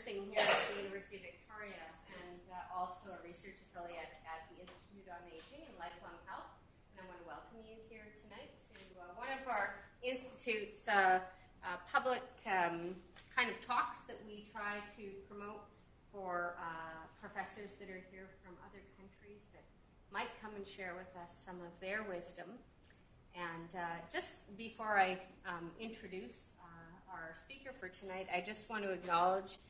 nursing here at the University of Victoria, and also a research affiliate at the Institute on Aging and Lifelong Health. And I want to welcome you here tonight to one of our Institute's public kind of talks that we try to promote for professors that are here from other countries that might come and share with us some of their wisdom. And just before I introduce our speaker for tonight, I just want to acknowledge,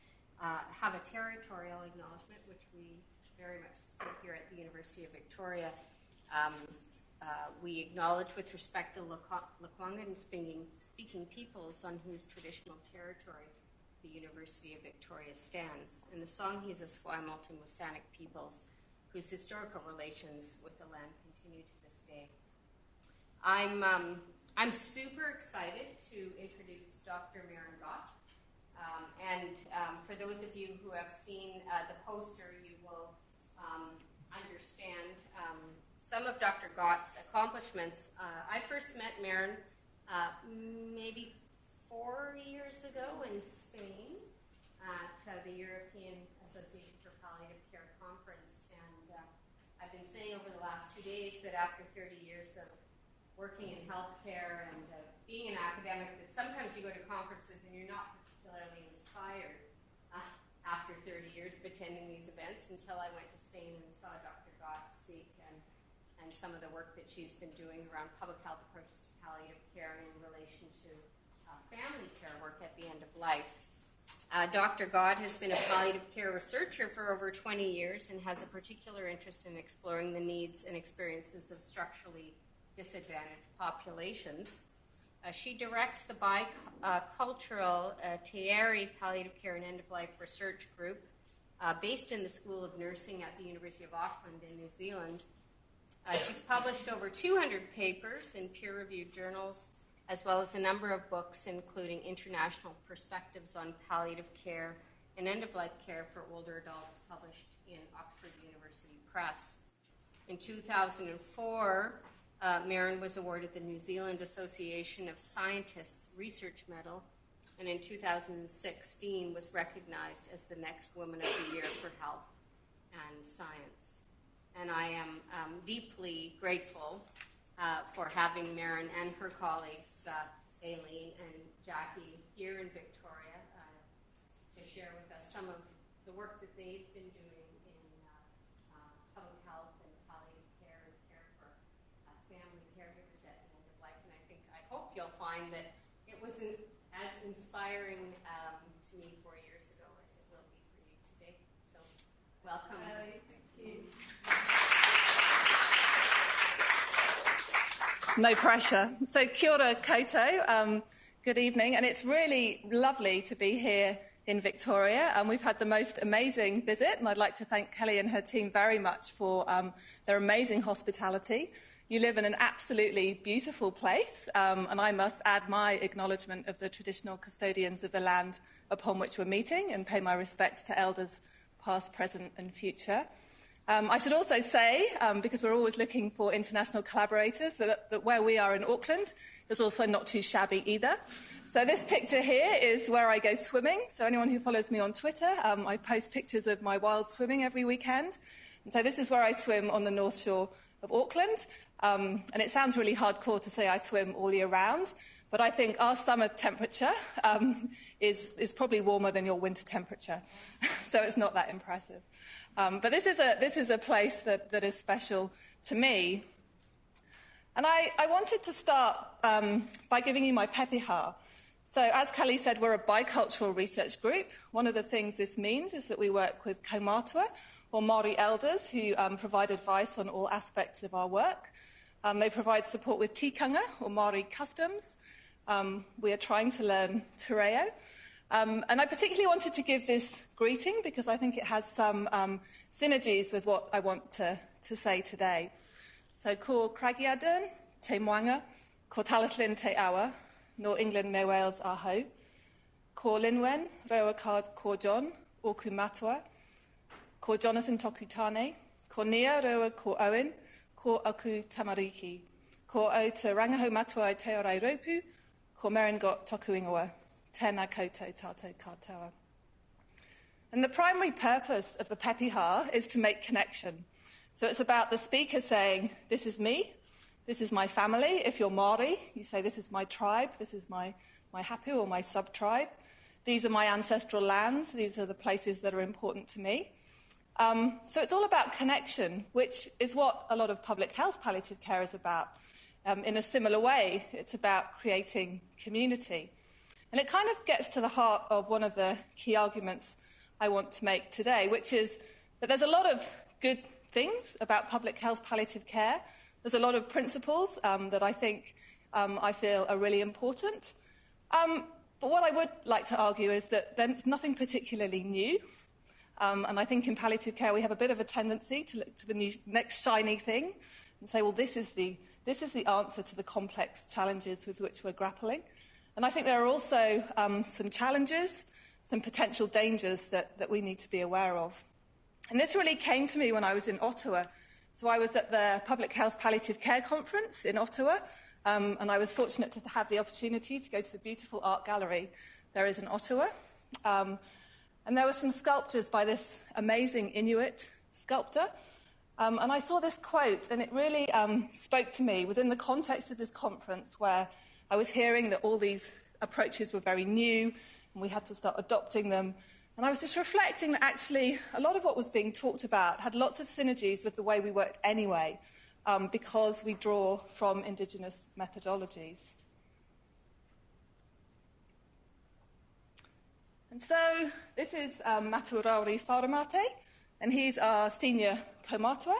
have a territorial acknowledgement, which we very much support here at the University of Victoria. We acknowledge with respect the Lekwungen speaking peoples on whose traditional territory the University of Victoria stands, and the Songhees of Esquimalt and Wassanic peoples whose historical relations with the land continue to this day. I'm super excited to introduce Dr. Merryn Gott. For those of you who have seen the poster, you will understand some of Dr. Gott's accomplishments. I first met Merryn maybe 4 years ago in Spain at the European Association for Palliative Care Conference. And I've been saying over the last 2 days that after 30 years of working in healthcare and being an academic, that sometimes you go to conferences and you're not particularly inspired after 30 years of attending these events, until I went to Spain and saw Dr. Gott speak and some of the work that she's been doing around public health approaches to palliative care in relation to family care work at the end of life. Dr. Gott has been a palliative care researcher for over 20 years and has a particular interest in exploring the needs and experiences of structurally disadvantaged populations. She directs the bicultural Te Palliative Care and End-of-Life Research Group based in the School of Nursing at the University of Auckland in New Zealand. She's published over 200 papers in peer-reviewed journals, as well as a number of books, including International Perspectives on Palliative Care and End-of-Life Care for Older Adults, published in Oxford University Press. In 2004, Merryn was awarded the New Zealand Association of Scientists Research Medal, and in 2016 was recognized as the next Woman of the Year for Health and Science. And I am deeply grateful for having Merryn and her colleagues, Aileen and Jackie, here in Victoria to share with us some of the work that they've been doing in public health and palliative care and care for family caregivers at the end of life. And I hope you'll find that it wasn't as inspiring to me 4 years ago as it will be for you today. So, welcome. Thank you. No pressure. So, kia ora koutou. Good evening, and it's really lovely to be here in Victoria, and we've had the most amazing visit, and I'd like to thank Kelly and her team very much for their amazing hospitality. You live in an absolutely beautiful place, and I must add my acknowledgement of the traditional custodians of the land upon which we're meeting and pay my respects to elders past, present and future. I should also say, because we're always looking for international collaborators, that where we are in Auckland is also not too shabby either. So this picture here is where I go swimming. So anyone who follows me on Twitter, I post pictures of my wild swimming every weekend. And so this is where I swim on the North Shore of Auckland. And it sounds really hardcore to say I swim all year round, but I think our summer temperature is probably warmer than your winter temperature. So it's not that impressive. But this is a place that is special to me. And I wanted to start by giving you my pepeha. So as Kelly said, we're a bicultural research group. One of the things this means is that we work with kaumātua, or Māori elders, who provide advice on all aspects of our work. They provide support with tikanga, or Māori customs. We are trying to learn te reo. And I particularly wanted to give this greeting because I think it has some synergies with what I want to say today. So, ko Craigieadern, te moanga, ko Talathlin te awa, no England me Wales ahau, ko Linwen, rewa ko John, oku matua, ko Jonathan toku tane, ko Nia rewa ko Owen, ko aku tamariki, ko au te rangaho matua i te orai ropu, ko Merryn Gott toku ingoa. Tēnā koutou tātou katoa. And the primary purpose of the pepiha is to make connection. So it's about the speaker saying, this is me, this is my family. If you're Māori, you say, this is my tribe, this is my hapu or my sub-tribe. These are my ancestral lands, these are the places that are important to me. So it's all about connection, which is what a lot of public health palliative care is about. In a similar way, it's about creating community. And it kind of gets to the heart of one of the key arguments I want to make today, which is that there's a lot of good things about public health palliative care. There's a lot of principles that I think I feel are really important. But what I would like to argue is that there's nothing particularly new. And I think in palliative care we have a bit of a tendency to look to the next shiny thing and say, well, this is the answer to the complex challenges with which we're grappling. And I think there are also some challenges, some potential dangers that we need to be aware of. And this really came to me when I was in Ottawa. So I was at the Public Health Palliative Care Conference in Ottawa, and I was fortunate to have the opportunity to go to the beautiful art gallery there is in Ottawa. And there were some sculptures by this amazing Inuit sculptor. And I saw this quote, and it really spoke to me within the context of this conference where I was hearing that all these approaches were very new, and we had to start adopting them. And I was just reflecting that actually a lot of what was being talked about had lots of synergies with the way we worked anyway, because we draw from Indigenous methodologies. And so this is Maturauri Wharamate, and he's our senior kaumātua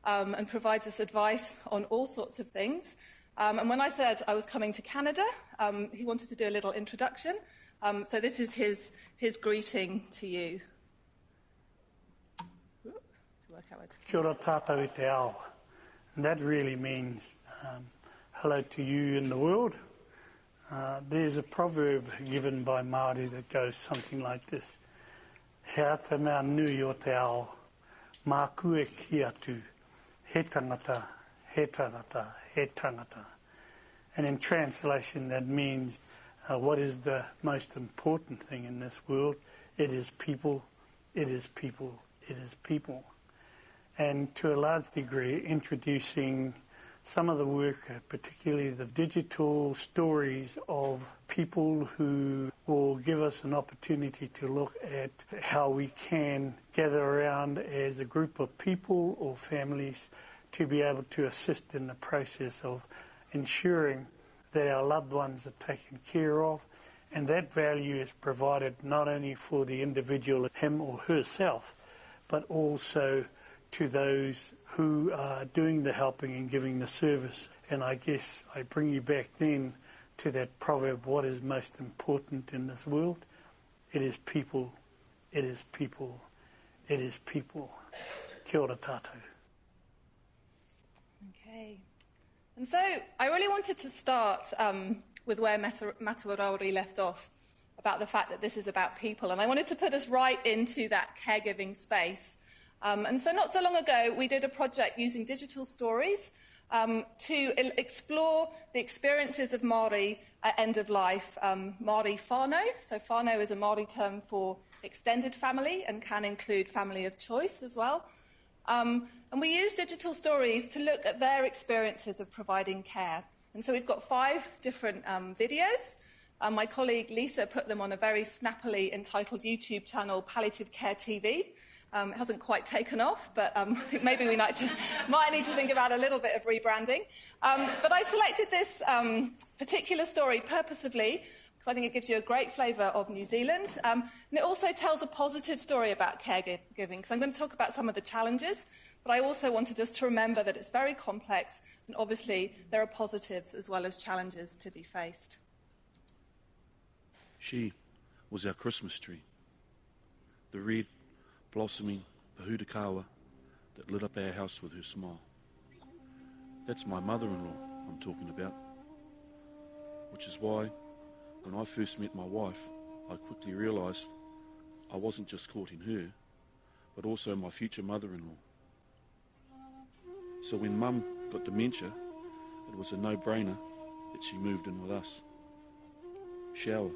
and provides us advice on all sorts of things. And when I said I was coming to Canada, he wanted to do a little introduction. So this is his greeting to you. Kia ora tātou i te ao. And that really means hello to you in the world. There's a proverb given by Māori that goes something like this. Hea te mea nui o te ao, mā kue ki atu, he tangata, he tangata, he tangata. And in translation that means what is the most important thing in this world? It is people, it is people, it is people. And to a large degree, introducing some of the work, particularly the digital stories of people who will give us an opportunity to look at how we can gather around as a group of people or families to be able to assist in the process of ensuring that our loved ones are taken care of, and that value is provided not only for the individual, him or herself, but also to those who are doing the helping and giving the service. And I guess I bring you back then to that proverb, what is most important in this world? It is people, it is people, it is people. Kia ora tātou. Okay. And so I really wanted to start with where Maturauri left off, about the fact that this is about people. And I wanted to put us right into that caregiving space. And so not so long ago, we did a project using digital stories to explore the experiences of Māori at end of life. Māori whānau, so whānau is a Māori term for extended family and can include family of choice as well. And we used digital stories to look at their experiences of providing care. And so we've got 5 different videos. My colleague Lisa put them on a very snappily entitled YouTube channel, Palliative Care TV. It hasn't quite taken off, but I think maybe we might need to think about a little bit of rebranding. But I selected this particular story purposefully because I think it gives you a great flavour of New Zealand. And it also tells a positive story about caregiving, because I'm going to talk about some of the challenges, but I also wanted us to remember that it's very complex, and obviously there are positives as well as challenges to be faced. She was our Christmas tree, the red, blossoming pahudakawa that lit up our house with her smile. That's my mother-in-law I'm talking about, which is why when I first met my wife, I quickly realised I wasn't just courting her, but also my future mother-in-law. So when Mum got dementia, it was a no-brainer that she moved in with us. Shower,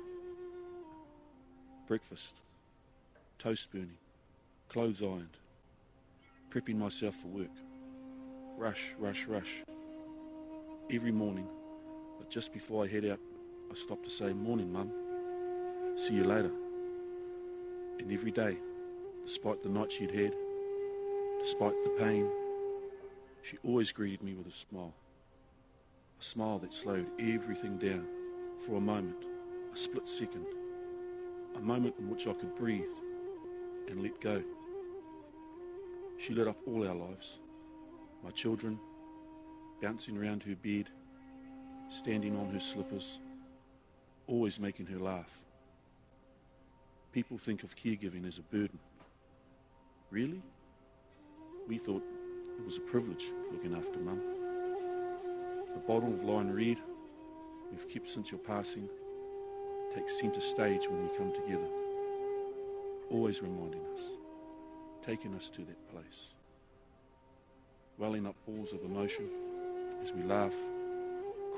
breakfast, toast burning, clothes ironed, prepping myself for work. Rush, rush, rush. Every morning, but just before I head out, I stop to say, "Morning, Mum. See you later." And every day, despite the night she'd had, despite the pain, she always greeted me with a smile that slowed everything down for a moment, a split second, a moment in which I could breathe and let go. She lit up all our lives, my children, bouncing around her bed, standing on her slippers, always making her laugh. People think of caregiving as a burden. Really? We thought it was a privilege looking after Mum. The bottle of Lion Red we've kept since your passing takes centre stage when we come together, always reminding us, taking us to that place, welling up balls of emotion as we laugh,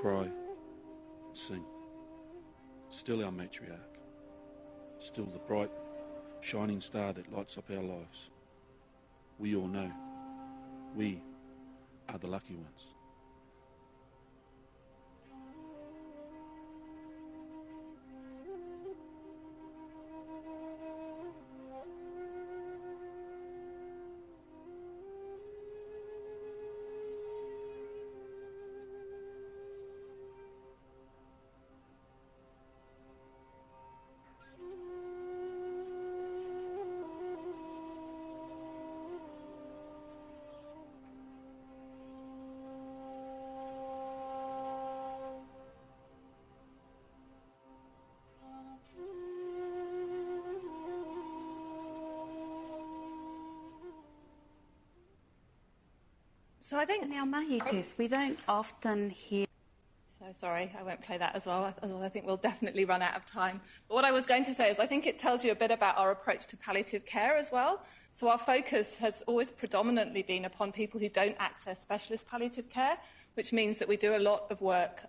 cry, and sing. Still our matriarch, still the bright, shining star that lights up our lives. We all know we are the lucky ones. So I think... In our mahitis, we don't often hear... So sorry, I won't play that as well. I think we'll definitely run out of time. But what I was going to say is I think it tells you a bit about our approach to palliative care as well. So our focus has always predominantly been upon people who don't access specialist palliative care, which means that we do a lot of work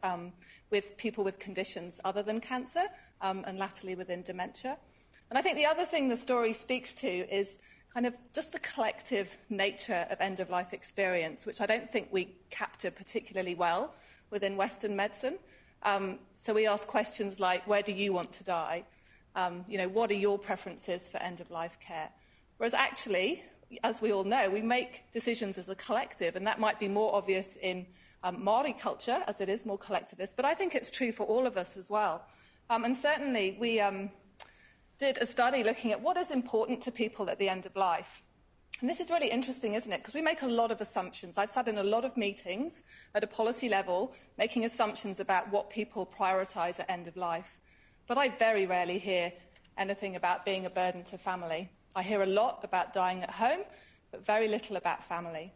with people with conditions other than cancer and latterly within dementia. And I think the other thing the story speaks to is kind of just the collective nature of end-of-life experience, which I don't think we capture particularly well within Western medicine. So we ask questions like, where do you want to die? What are your preferences for end-of-life care? Whereas actually, as we all know, we make decisions as a collective, and that might be more obvious in Māori culture, as it is more collectivist, but I think it's true for all of us as well. And certainly we did a study looking at what is important to people at the end of life. And this is really interesting, isn't it? Because we make a lot of assumptions. I've sat in a lot of meetings at a policy level making assumptions about what people prioritise at end of life. But I very rarely hear anything about being a burden to family. I hear a lot about dying at home, but very little about family.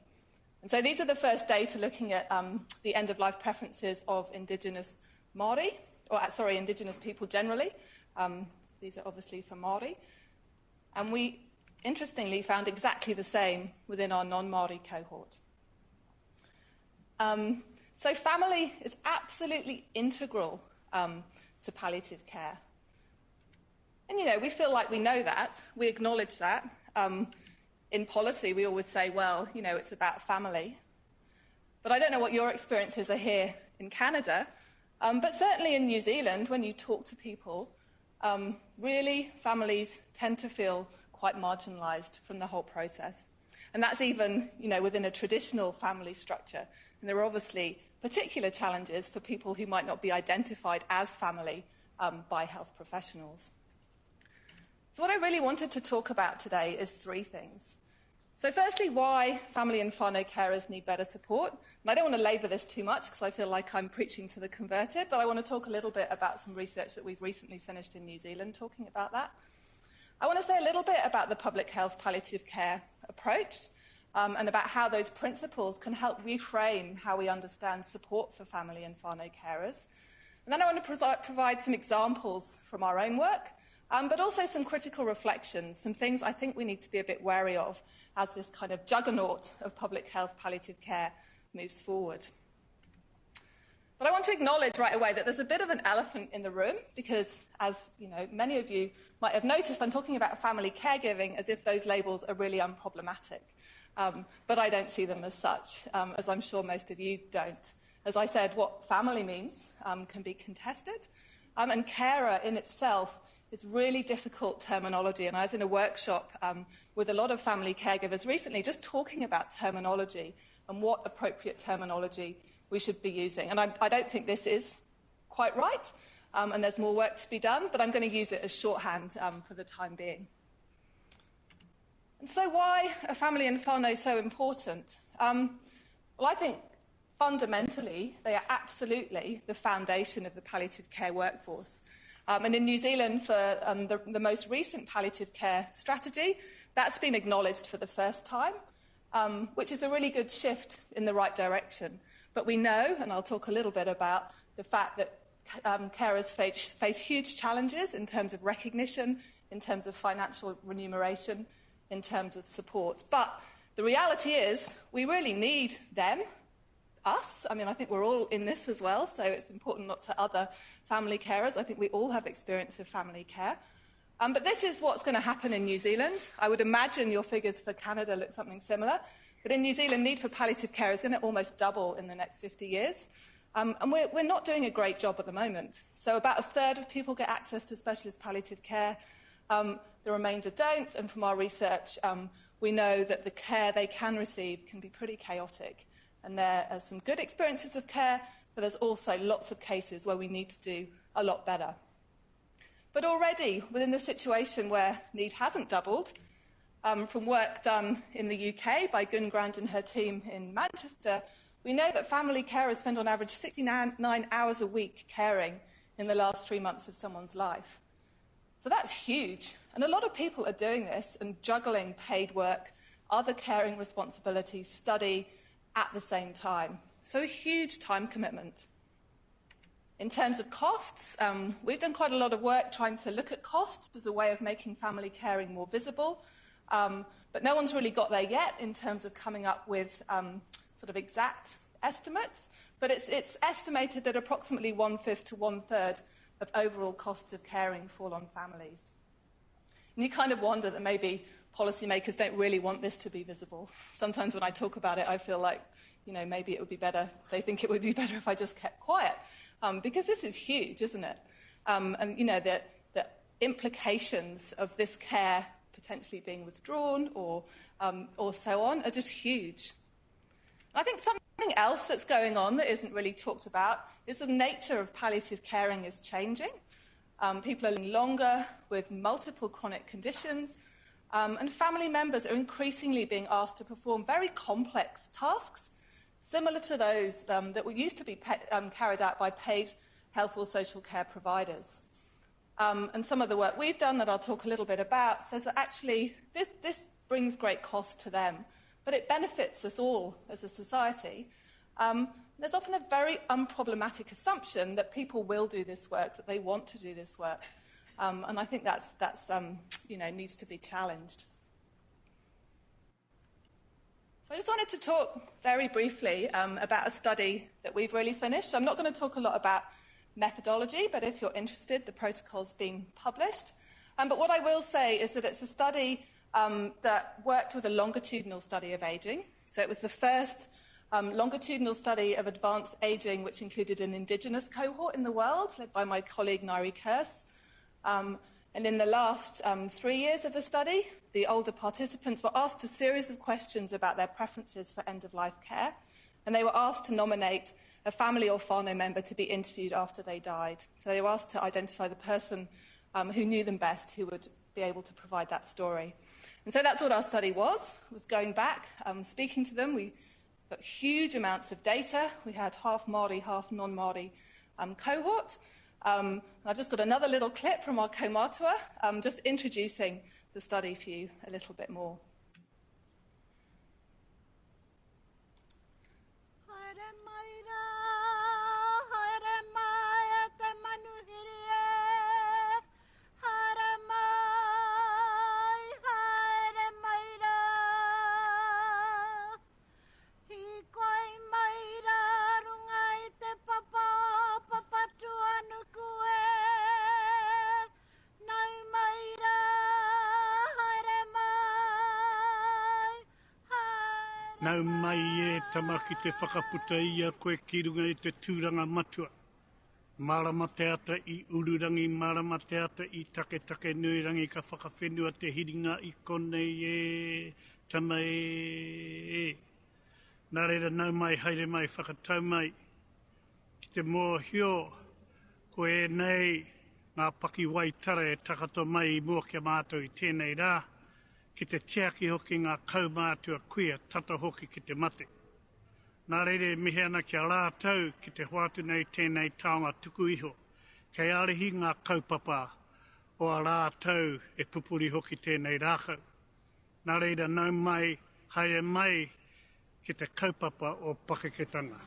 And so these are the first data looking at the end-of-life preferences of Indigenous Māori, Indigenous people generally. These are obviously for Māori. And we, interestingly, found exactly the same within our non-Māori cohort. So family is absolutely integral to palliative care. And, we feel like we know that. We acknowledge that. In policy, we always say, well, it's about family. But I don't know what your experiences are here in Canada, but certainly in New Zealand, when you talk to people, really, families tend to feel quite marginalised from the whole process. And that's even, within a traditional family structure. And there are obviously particular challenges for people who might not be identified as family by health professionals. So what I really wanted to talk about today is three things. So firstly, why family and whānau carers need better support. And I don't want to labour this too much because I feel like I'm preaching to the converted, but I want to talk a little bit about some research that we've recently finished in New Zealand talking about that. I want to say a little bit about the public health palliative care approach and about how those principles can help reframe how we understand support for family and whānau carers. And then I want to provide some examples from our own work, but also some critical reflections, some things I think we need to be a bit wary of as this kind of juggernaut of public health palliative care moves forward. But I want to acknowledge right away that there's a bit of an elephant in the room because, as you know, many of you might have noticed, I'm talking about family caregiving as if those labels are really unproblematic. But I don't see them as such, as I'm sure most of you don't. As I said, what family means can be contested. And carer in itself is really difficult terminology. And I was in a workshop with a lot of family caregivers recently just talking about terminology and what appropriate terminology we should be using. And I don't think this is quite right, and there's more work to be done, but I'm going to use it as shorthand for the time being. And so why are family and whānau so important? Well, I think fundamentally they are absolutely the foundation of the palliative care workforce. And in New Zealand, for the most recent palliative care strategy, that's been acknowledged for the first time, which is a really good shift in the right direction. But we know, and I'll talk a little bit about the fact that carers face huge challenges in terms of recognition, in terms of financial remuneration, in terms of support. But the reality is we really need them, us. I mean, I think we're all in this as well, so it's important not to other family carers. I think we all have experience of family care. But this is what's going to happen in New Zealand. I would imagine your figures for Canada look something similar. But in New Zealand, need for palliative care is going to almost double in the next 50 years. And we're not doing a great job at the moment. So about a third of people get access to specialist palliative care. The remainder don't. And from our research, we know that the care they can receive can be pretty chaotic. And there are some good experiences of care, but there's also lots of cases where we need to do a lot better. But already, within the situation where need hasn't doubled, from work done in the UK by Gun Grand and her team in Manchester, we know that family carers spend on average 69 hours a week caring in the last 3 months of someone's life. So that's huge. And a lot of people are doing this and juggling paid work, other caring responsibilities, study at the same time. So a huge time commitment. In terms of costs, we've done quite a lot of work trying to look at costs as a way of making family caring more visible. But no one's really got there yet in terms of coming up with sort of exact estimates. But it's estimated that approximately 1/5 to 1/3 of overall costs of caring fall on families. And you kind of wonder that maybe policymakers don't really want this to be visible. Sometimes when I talk about it, I feel like, maybe it would be better. They think it would be better if I just kept quiet. Because this is huge, isn't it? And, the implications of this care potentially being withdrawn or so on are just huge. And I think something else that's going on that isn't really talked about is the nature of palliative caring is changing. People are living longer with multiple chronic conditions, and family members are increasingly being asked to perform very complex tasks, similar to those that were used to be carried out by paid health or social care providers. And some of the work we've done that I'll talk a little bit about says that actually this brings great cost to them, but it benefits us all as a society. There's often a very unproblematic assumption that people will do this work, that they want to do this work. And I think that's needs to be challenged. So I just wanted to talk very briefly about a study that we've really finished. I'm not going to talk a lot about methodology, but if you're interested, the protocol's been published. But what I will say is that it's a study that worked with a longitudinal study of ageing. So it was the first longitudinal study of advanced ageing, which included an Indigenous cohort in the world, led by my colleague Nairi Kearse. And in the last 3 years of the study, the older participants were asked a series of questions about their preferences for end-of-life care, and they were asked to nominate a family or whānau member to be interviewed after they died. So they were asked to identify the person who knew them best, who would be able to provide that story. And so that's what our study was going back, speaking to them. We got huge amounts of data. We had half Māori, half non-Māori cohort. I just got another little clip from our kaumātua, just introducing the study for you a little bit more. Papa Nau mai e tama ki te whakaputa ia koe ki runga i te tūranga matua. Marama te ata i ururangi, marama te ata i take nuirangi ka whakawhenua te hiringa i konei e tama e. Nā reira nau mai, haere mai, whakatau mai. Ki te moa hio, ko e nei ngā paki waitara e takato mai i mua kia mātou i tēnei rā. Ki te tiaki hoki ngā kaumātua kuia tata hoki ki te mate. Nā reire mihe ana kia rātau ki te hoatu nei tēnei taonga tuku iho. Kei arihi ngā kaupapa o a rātau e pupuri hoki tēnei rākau. Nā reira nau mai, haere mai ki te kaupapa o pakeketanga.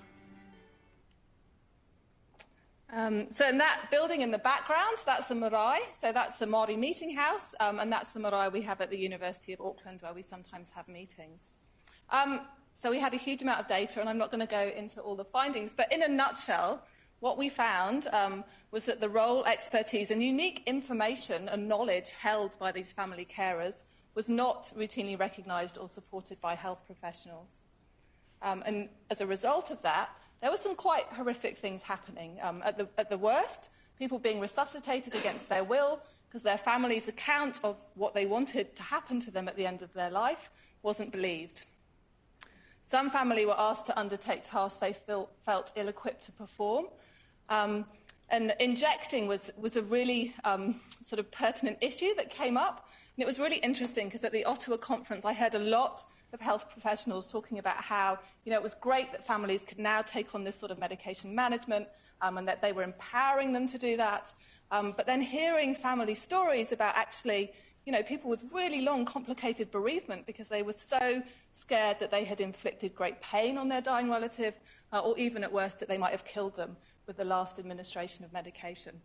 So in that building in the background, that's the marae. So that's the Māori meeting house, and that's the marae we have at the University of Auckland where we sometimes have meetings. So we had a huge amount of data, and I'm not going to go into all the findings, but in a nutshell, what we found was that the role, expertise, and unique information and knowledge held by these family carers was not routinely recognised or supported by health professionals. And as a result of that, there were some quite horrific things happening. At the worst, people being resuscitated against their will because their family's account of what they wanted to happen to them at the end of their life wasn't believed. Some family were asked to undertake tasks they felt ill-equipped to perform. And injecting was a really sort of pertinent issue that came up. And it was really interesting because at the Ottawa conference, I heard a lot of health professionals talking about how, it was great that families could now take on this sort of medication management and that they were empowering them to do that. But then hearing family stories about actually, people with really long, complicated bereavement because they were so scared that they had inflicted great pain on their dying relative or even at worst that they might have killed them with the last administration of medication.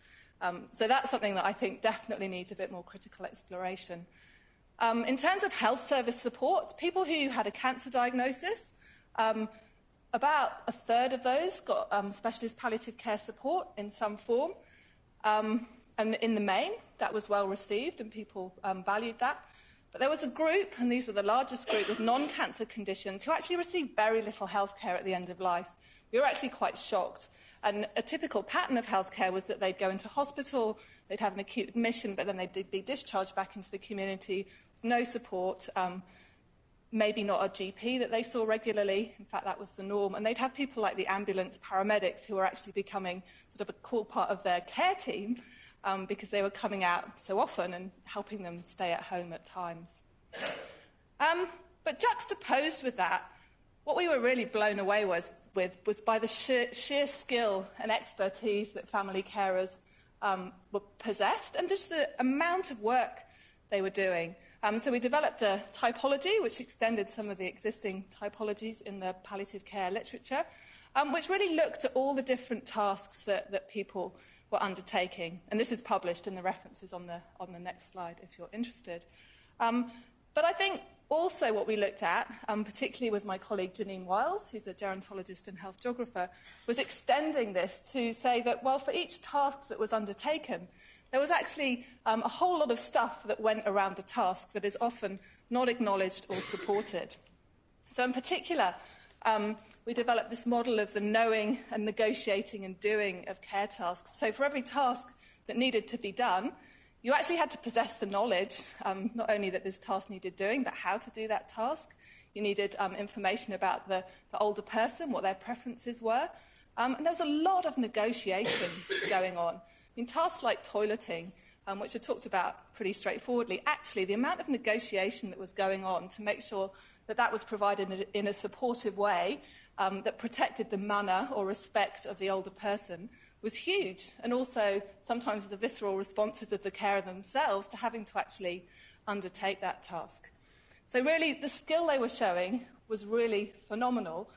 So that's something that I think definitely needs a bit more critical exploration. In terms of health service support, people who had a cancer diagnosis, about a third of those got specialist palliative care support in some form. And in the main, that was well received and people valued that. But there was a group, and these were the largest group, with non-cancer conditions who actually received very little health care at the end of life. We were actually quite shocked. And a typical pattern of healthcare was that they'd go into hospital, they'd have an acute admission, but then they'd be discharged back into the community with no support, maybe not a GP that they saw regularly. In fact, that was the norm. And they'd have people like the ambulance paramedics who were actually becoming sort of a core part of their care team because they were coming out so often and helping them stay at home at times. But juxtaposed with that, what we were really blown away was by the sheer skill and expertise that family carers were possessed and just the amount of work they were doing. So we developed a typology which extended some of the existing typologies in the palliative care literature, which really looked at all the different tasks that people were undertaking. And this is published in the references on the next slide if you're interested. But I think also what we looked at, particularly with my colleague Janine Wiles, who's a gerontologist and health geographer, was extending this to say that, well, for each task that was undertaken, there was actually a whole lot of stuff that went around the task that is often not acknowledged or supported. So in particular, we developed this model of the knowing and negotiating and doing of care tasks. So for every task that needed to be done, you actually had to possess the knowledge, not only that this task needed doing, but how to do that task. You needed information about the older person, what their preferences were. And there was a lot of negotiation going on. I mean, tasks like toileting, which are talked about pretty straightforwardly, actually the amount of negotiation that was going on to make sure that that was provided in a supportive way that protected the manner or respect of the older person was huge, and also sometimes the visceral responses of the carer themselves to having to actually undertake that task. So really, the skill they were showing was really phenomenal,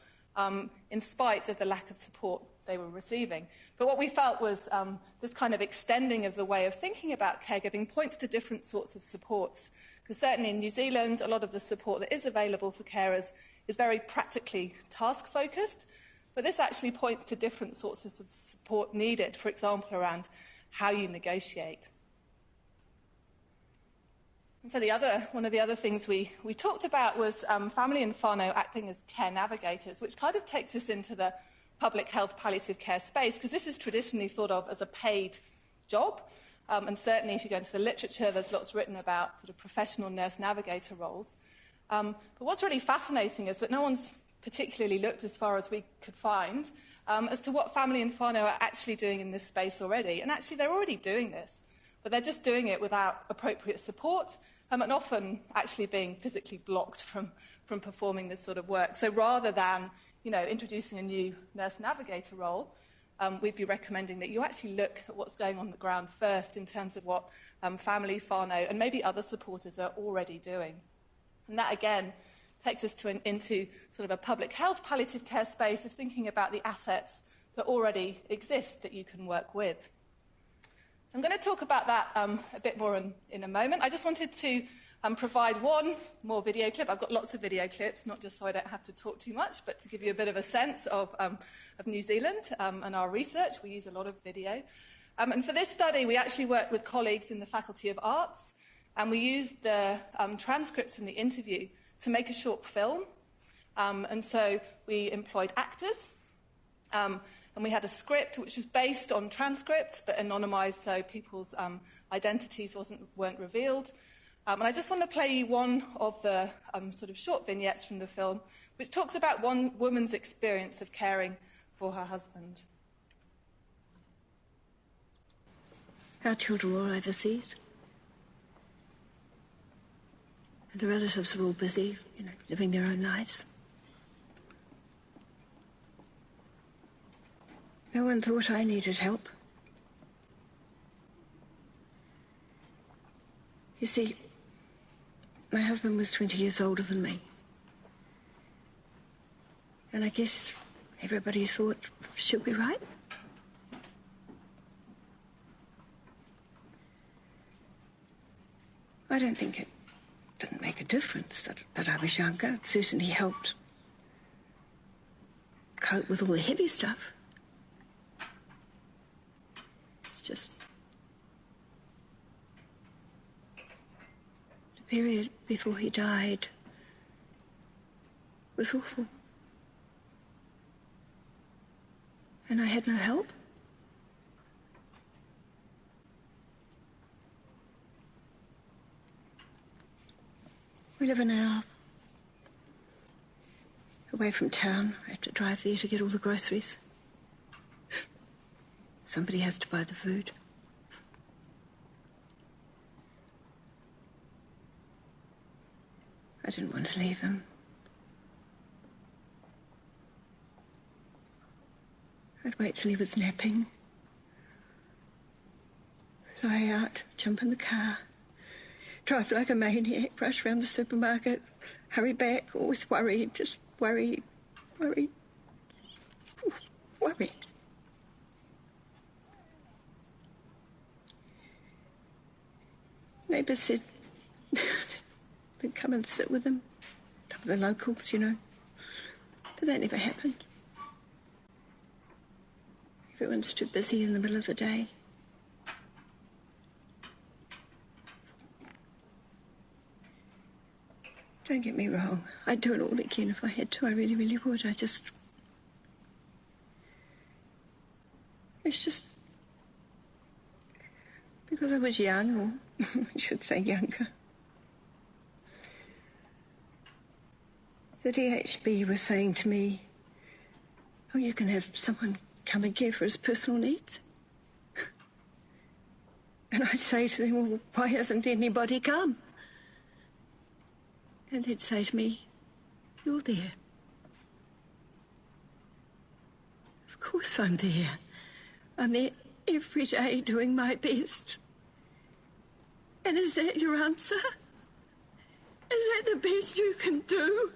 in spite of the lack of support they were receiving. But what we felt was this kind of extending of the way of thinking about caregiving points to different sorts of supports. Because certainly in New Zealand, a lot of the support that is available for carers is very practically task-focused. But this actually points to different sources of support needed, for example, around how you negotiate. And so one of the other things we talked about was family and whānau acting as care navigators, which kind of takes us into the public health palliative care space, because this is traditionally thought of as a paid job. And certainly if you go into the literature, there's lots written about sort of professional nurse navigator roles. But what's really fascinating is that no one's particularly looked, as far as we could find, as to what family and whānau are actually doing in this space already. And actually they're already doing this, but they're just doing it without appropriate support, and often actually being physically blocked from performing this sort of work. So rather than, introducing a new nurse navigator role, we'd be recommending that you actually look at what's going on the ground first in terms of what family, whānau, and maybe other supporters are already doing. And that, again, takes us into sort of a public health palliative care space of thinking about the assets that already exist that you can work with. So I'm going to talk about that a bit more in a moment. I just wanted to provide one more video clip. I've got lots of video clips, not just so I don't have to talk too much, but to give you a bit of a sense of New Zealand and our research. We use a lot of video. And for this study, we actually worked with colleagues in the Faculty of Arts, and we used the transcripts from the interview to make a short film. And so we employed actors, and we had a script which was based on transcripts but anonymised, so people's identities weren't revealed. And I just want to play you one of the sort of short vignettes from the film, which talks about one woman's experience of caring for her husband. Our children were all overseas. And the relatives were all busy, living their own lives. No one thought I needed help. You see, my husband was 20 years older than me. And I guess everybody thought, she'll be right. I don't think it didn't make a difference that I was younger. It certainly helped cope with all the heavy stuff. It's just the period before he died was awful. And I had no help. We live an hour away from town. I have to drive there to get all the groceries. Somebody has to buy the food. I didn't want to leave him. I'd wait till he was napping. Fly out, jump in the car. Drive like a maniac, rush round the supermarket, hurry back, always worried, just worried. Neighbours said they'd come and sit with him, some of the locals, but that never happened. Everyone's too busy in the middle of the day. Don't get me wrong, I'd do it all again if I had to. I really, really would. It's just because I was young, or I should say younger. The DHB was saying to me, oh, you can have someone come and care for his personal needs. And I'd say to them, well, why hasn't anybody come? And they'd say to me, you're there. Of course I'm there. I'm there every day doing my best. And is that your answer? Is that the best you can do?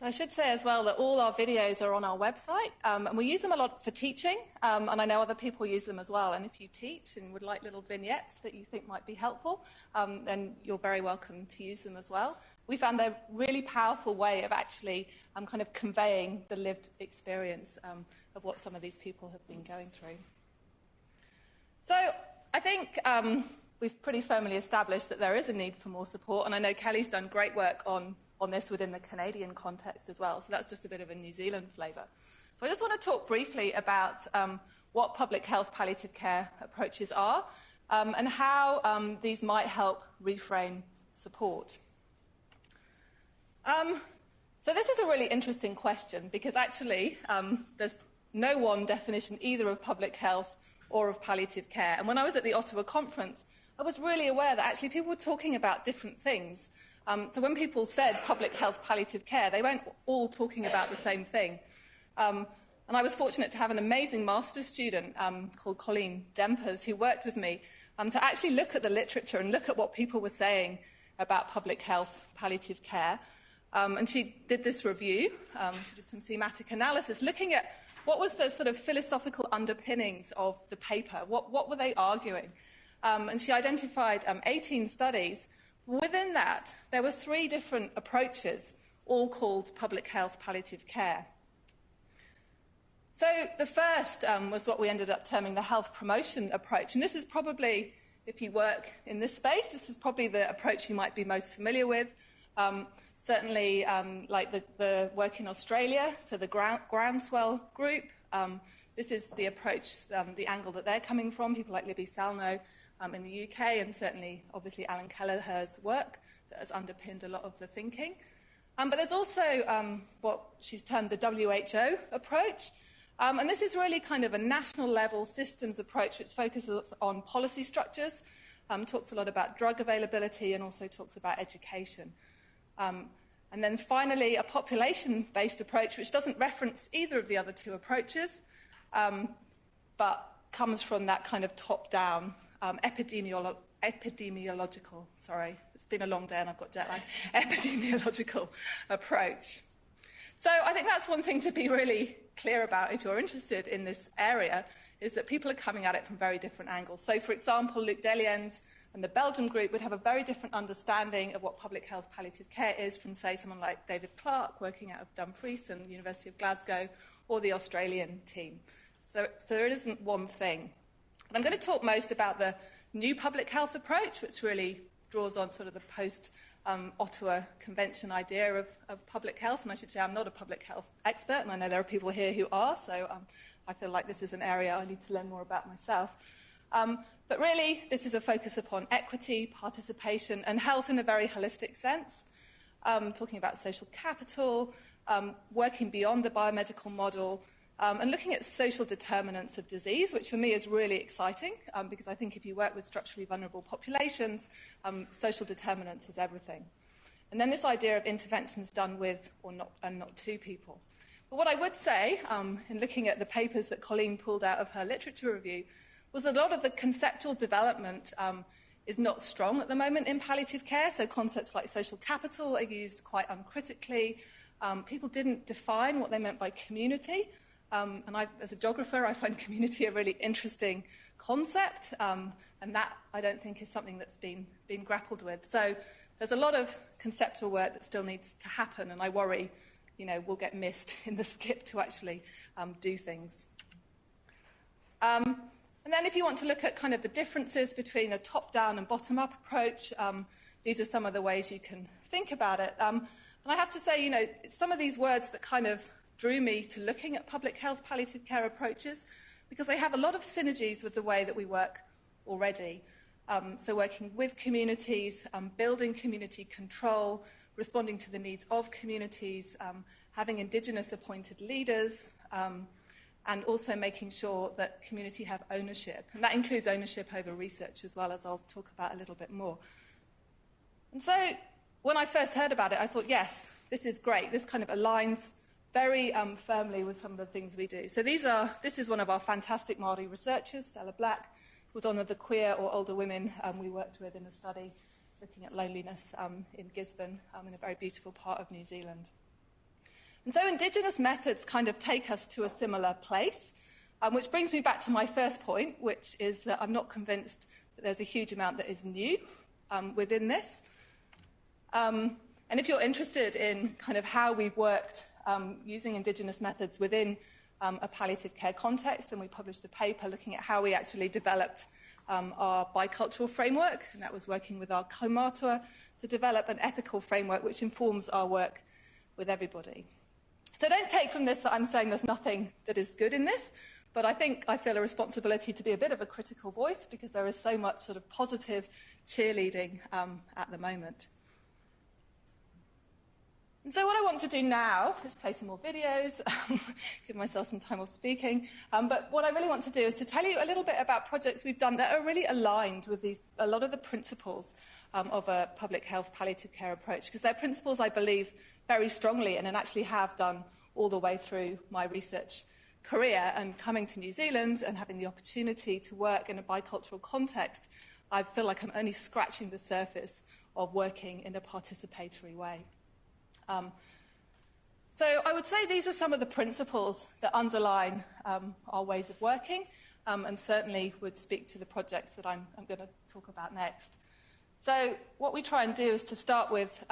I should say as well that all our videos are on our website, and we use them a lot for teaching, and I know other people use them as well. And if you teach and would like little vignettes that you think might be helpful, then you're very welcome to use them as well. we found they're a really powerful way of actually kind of conveying the lived experience of what some of these people have been going through. So I think we've pretty firmly established that there is a need for more support, and I know Kelly's done great work on this within the Canadian context as well, so that's just a bit of a New Zealand flavour. So I just want to talk briefly about what public health palliative care approaches are and how these might help reframe support. So this is a really interesting question because actually there's no one definition either of public health or of palliative care. And when I was at the Ottawa conference, I was really aware that actually people were talking about different things. So when people said public health palliative care, they weren't all talking about the same thing. And I was fortunate to have an amazing master's student called Colleen Dempers who worked with me to actually look at the literature and look at what people were saying about public health palliative care. And she did this review. She did some thematic analysis looking at what was the sort of philosophical underpinnings of the paper. What were they arguing? And she identified 18 studies. Within that, there were 3 different approaches, all called public health palliative care. So the first was what we ended up terming the health promotion approach. And this is probably, if you work in this space, this is probably the approach you might be most familiar with. Certainly, like the work in Australia, so the Groundswell group, this is the approach, the angle that they're coming from, people like Libby Salno in the UK, and certainly, obviously, Alan Kelleher's work that has underpinned a lot of the thinking. But there's also what she's termed the WHO approach, and this is really kind of a national level systems approach which focuses on policy structures, talks a lot about drug availability and also talks about education. And then finally, a population-based approach, which doesn't reference either of the other 2 approaches, but comes from that kind of top-down epidemiological, it's been a long day and I've got jet lag, epidemiological approach. So I think that's one thing to be really clear about if you're interested in this area, is that people are coming at it from very different angles. So, for example, Luc Deliens and the Belgium group would have a very different understanding of what public health palliative care is from, say, someone like David Clark working out of Dumfries and the University of Glasgow, or the Australian team. So there isn't one thing. And I'm going to talk most about the new public health approach, which really draws on sort of the post-Ottawa Convention idea of public health. And I should say I'm not a public health expert, and I know there are people here who are, so I feel like this is an area I need to learn more about myself. But really, this is a focus upon equity, participation, and health in a very holistic sense, talking about social capital, working beyond the biomedical model, and looking at social determinants of disease, which for me is really exciting, because I think if you work with structurally vulnerable populations, social determinants is everything. And then this idea of interventions done with and not to people. But what I would say, in looking at the papers that Colleen pulled out of her literature review, was that a lot of the conceptual development is not strong at the moment in palliative care. So concepts like social capital are used quite uncritically. People didn't define what they meant by community. And as a geographer, I find community a really interesting concept. And that, I don't think, is something that's been grappled with. So there's a lot of conceptual work that still needs to happen. And I worry, we'll get missed in the skip to actually do things. And then if you want to look at kind of the differences between a top-down and bottom-up approach, these are some of the ways you can think about it. And I have to say, some of these words that kind of drew me to looking at public health palliative care approaches, because they have a lot of synergies with the way that we work already. So working with communities, building community control, responding to the needs of communities, having Indigenous appointed leaders, and also making sure that community have ownership. And that includes ownership over research as well, as I'll talk about a little bit more. And so when I first heard about it, I thought, yes, this is great. This kind of aligns very firmly with some of the things we do. So this is one of our fantastic Māori researchers, Stella Black, was one of the queer or older women we worked with in a study looking at loneliness in Gisborne, in a very beautiful part of New Zealand. And so Indigenous methods kind of take us to a similar place, which brings me back to my first point, which is that I'm not convinced that there's a huge amount that is new within this. And if you're interested in kind of how we've worked using Indigenous methods within a palliative care context, then we published a paper looking at how we actually developed our bicultural framework, and that was working with our kaumātua to develop an ethical framework which informs our work with everybody. So don't take from this that I'm saying there's nothing that is good in this, but I feel a responsibility to be a bit of a critical voice because there is so much sort of positive cheerleading at the moment. And so what I want to do now is play some more videos, give myself some time off speaking. But what I really want to do is to tell you a little bit about projects we've done that are really aligned with a lot of the principles of a public health palliative care approach, because they're principles I believe very strongly in and actually have done all the way through my research career. And coming to New Zealand and having the opportunity to work in a bicultural context, I feel like I'm only scratching the surface of working in a participatory way. So I would say these are some of the principles that underline our ways of working and certainly would speak to the projects that I'm going to talk about next. So what we try and do is to start with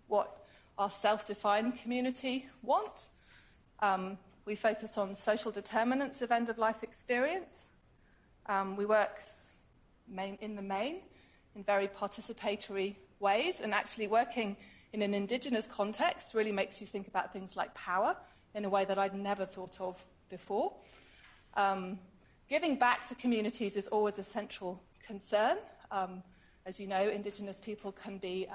what our self-defined community want. We focus on social determinants of end-of-life experience. We work in the main in very participatory ways, and actually working in an Indigenous context really makes you think about things like power in a way that I'd never thought of before. Giving back to communities is always a central concern. As you know, Indigenous people can be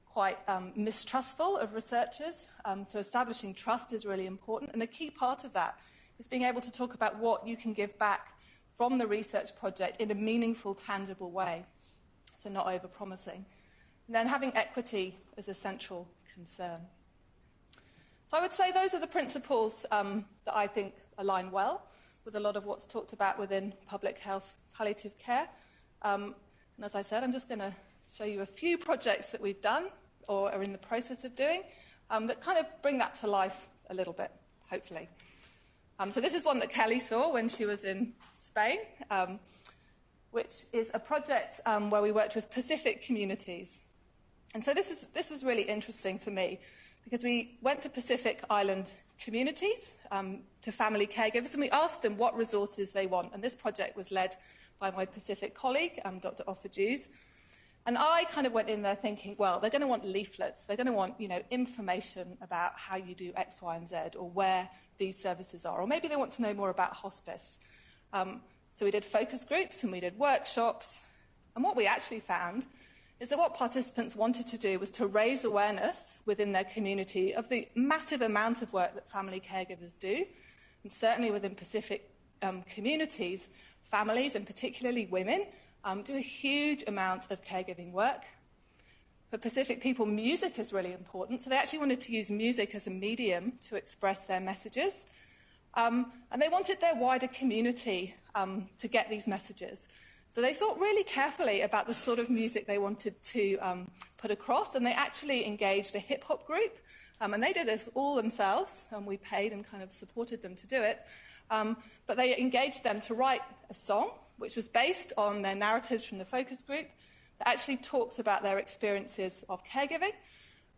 quite mistrustful of researchers, so establishing trust is really important, and a key part of that is being able to talk about what you can give back from the research project in a meaningful, tangible way, so not over-promising. And then having equity is a central concern. So I would say those are the principles that I think align well with a lot of what's talked about within public health palliative care. And as I said, I'm just going to show you a few projects that we've done or are in the process of doing that kind of bring that to life a little bit, hopefully. So this is one that Kelly saw when she was in Spain, which is a project where we worked with Pacific communities. And so this was really interesting for me because we went to Pacific Island communities, to family caregivers, and we asked them what resources they want. And this project was led by my Pacific colleague, Dr. Offa Jews. And I kind of went in there thinking, well, they're going to want leaflets. They're going to want, information about how you do X, Y, and Z, or where these services are. Or maybe they want to know more about hospice. So we did focus groups and we did workshops. And what we actually found is that what participants wanted to do was to raise awareness within their community of the massive amount of work that family caregivers do. And certainly within Pacific communities, families, and particularly women, do a huge amount of caregiving work. For Pacific people, music is really important, so they actually wanted to use music as a medium to express their messages. And they wanted their wider community to get these messages. So they thought really carefully about the sort of music they wanted to put across, and they actually engaged a hip-hop group, and they did this all themselves, and we paid and kind of supported them to do it. But they engaged them to write a song, which was based on their narratives from the focus group, that actually talks about their experiences of caregiving.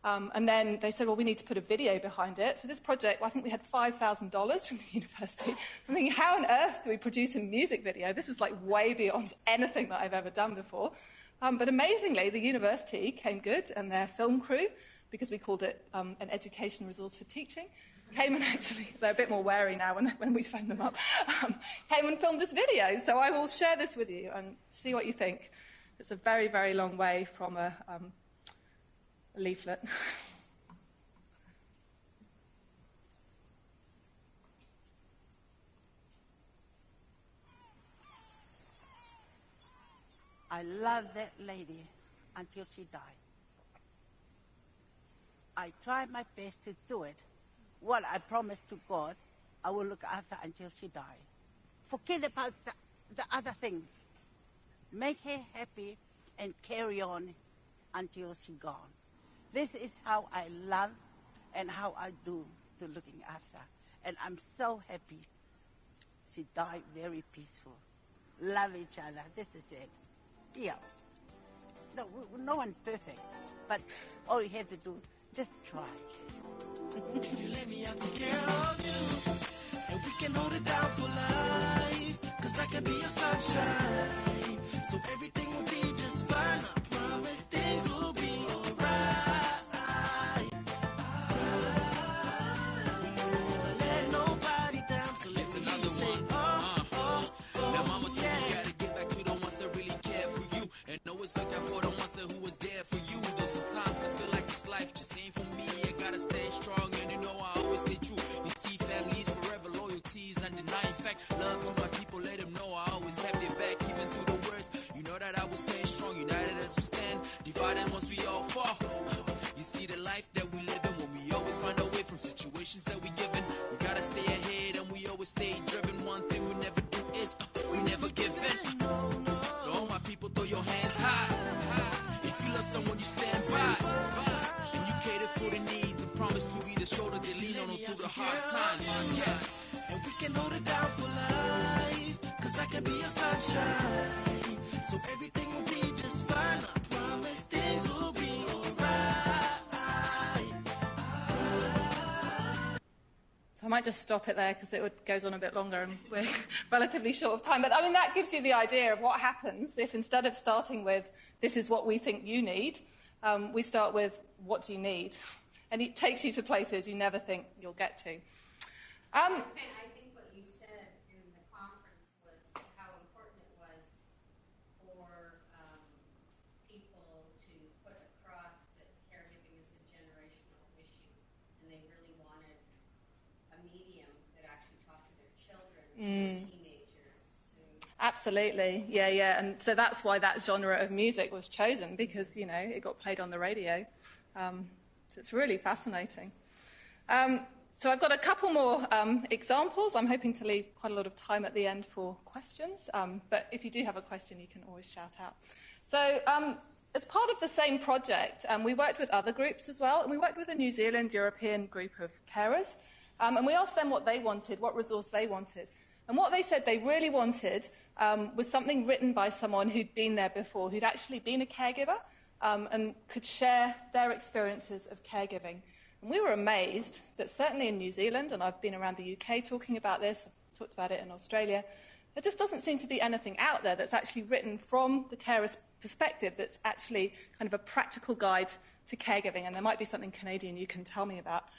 And then they said, well, we need to put a video behind it. So this project, I think we had $5,000 from the university. I'm thinking, how on earth do we produce a music video? This is like way beyond anything that I've ever done before. But amazingly, the university came good, and their film crew, because we called it an education resource for teaching, came and actually, they're a bit more wary now when we phone them up, came and filmed this video. So I will share this with you and see what you think. It's a very, very long way from a leaflet. I love that lady until she died. I tried my best to do it. What I promised to God, I will look after until she died. Forget about the other thing. Make her happy and carry on until she's gone. This is how I love and how I do to looking after. And I'm so happy she died very peaceful. Love each other. This is it. Yeah. No one's perfect, but all you have to do, just try. If you let me, I'll take care of you, and we can hold it down for life, 'cause I can be your sunshine, so everything will be just fine. I promise things will be alright. Let nobody down, so listen, you say, now mama told me you gotta get back to the ones that really care for you, and always look out for the ones that who was there for you. Though sometimes I feel like this life just ain't for me. I gotta stay strong, and you know I always stay true. You see, families forever, loyalties undenied. In fact, love to my people, let them know I always have their back, even through the worst. You know that I will stay strong, united as we stand, divided once we all fall. You see the life that we live in, when we always find a way from situations that we given. We gotta stay ahead, and we always stay driven. One thing we never do is we never give in. So all my people, throw your hands high. If you love someone, you stand by, and you cater for the needs, and promise to be the shoulder they lean on them through the hard times. Yeah, and we can hold it down for life, 'cause I can be your sunshine, so everything will be just fine. I promise things will be alright. So I might just stop it there because goes on a bit longer and we're relatively short of time. But I mean, that gives you the idea of what happens if instead of starting with, this is what we think you need, we start with, what do you need? And it takes you to places you never think you'll get to. I think what you said in the conference was how important it was for people to put across that caregiving is a generational issue, and they really wanted a medium that actually talked to their children, to their teenagers. Absolutely, yeah. And so that's why that genre of music was chosen, because, you know, it got played on the radio. So it's really fascinating. So I've got a couple more examples. I'm hoping to leave quite a lot of time at the end for questions. But if you do have a question, you can always shout out. So as part of the same project, we worked with other groups as well. And we worked with a New Zealand European group of carers. And we asked them what they wanted, what resource they wanted. And what they said they really wanted was something written by someone who'd been there before, who'd actually been a caregiver, and could share their experiences of caregiving. And we were amazed that certainly in New Zealand, and I've been around the UK talking about this, I've talked about it in Australia, there just doesn't seem to be anything out there that's actually written from the carer's perspective that's actually kind of a practical guide to caregiving. And there might be something Canadian you can tell me about.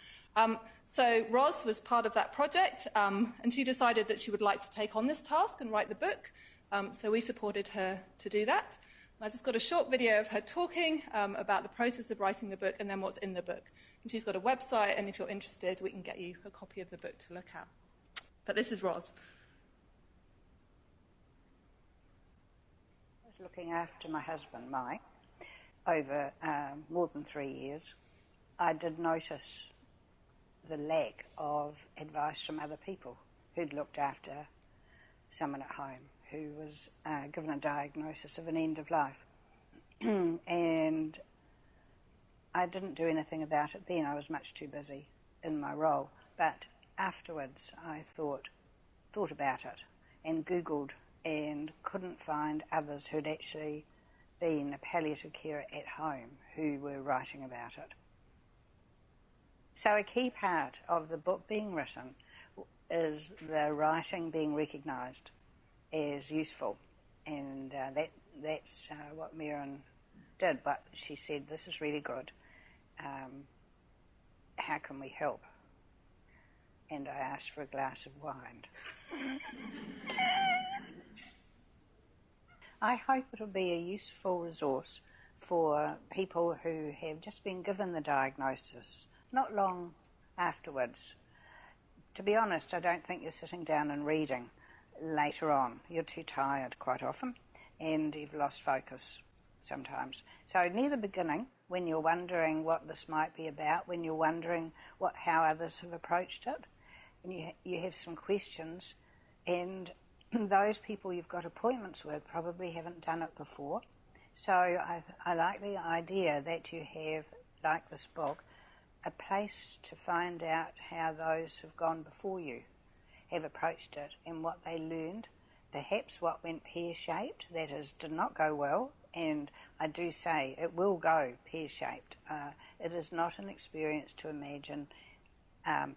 So Ros was part of that project, and she decided that she would like to take on this task and write the book. So we supported her to do that. And I just got a short video of her talking about the process of writing the book and then what's in the book. And she's got a website, and if you're interested, we can get you a copy of the book to look at. But this is Ros. I was looking after my husband, Mike, over more than 3 years. I did notice the lack of advice from other people who'd looked after someone at home who was given a diagnosis of an end of life. And I didn't do anything about it then. I was much too busy in my role. But afterwards I thought about it and Googled and couldn't find others who'd actually been a palliative carer at home who were writing about it. So a key part of the book being written is the writing being recognised as useful, and that's what Merryn did. But she said, this is really good, how can we help? And I asked for a glass of wine. I hope it'll be a useful resource for people who have just been given the diagnosis, not long afterwards. To be honest, I don't think you're sitting down and reading later on. You're too tired quite often, and you've lost focus sometimes. So near the beginning, when you're wondering what this might be about, when you're wondering how others have approached it, and you have some questions, and those people you've got appointments with probably haven't done it before. So I like the idea that you have, like this book, a place to find out how those who've gone before you have approached it and what they learned, perhaps what went pear-shaped, that is, did not go well, And I do say it will go pear-shaped. It is not an experience to imagine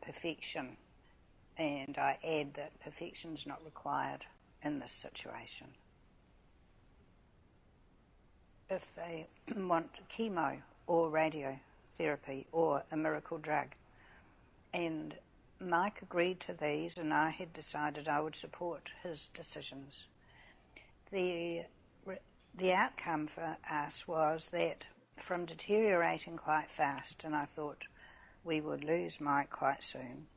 perfection, and I add that perfection is not required in this situation. If they want chemo or radiotherapy or a miracle drug, and Mike agreed to these, and I had decided I would support his decisions. The outcome for us was that from deteriorating quite fast, and I thought we would lose Mike quite soon,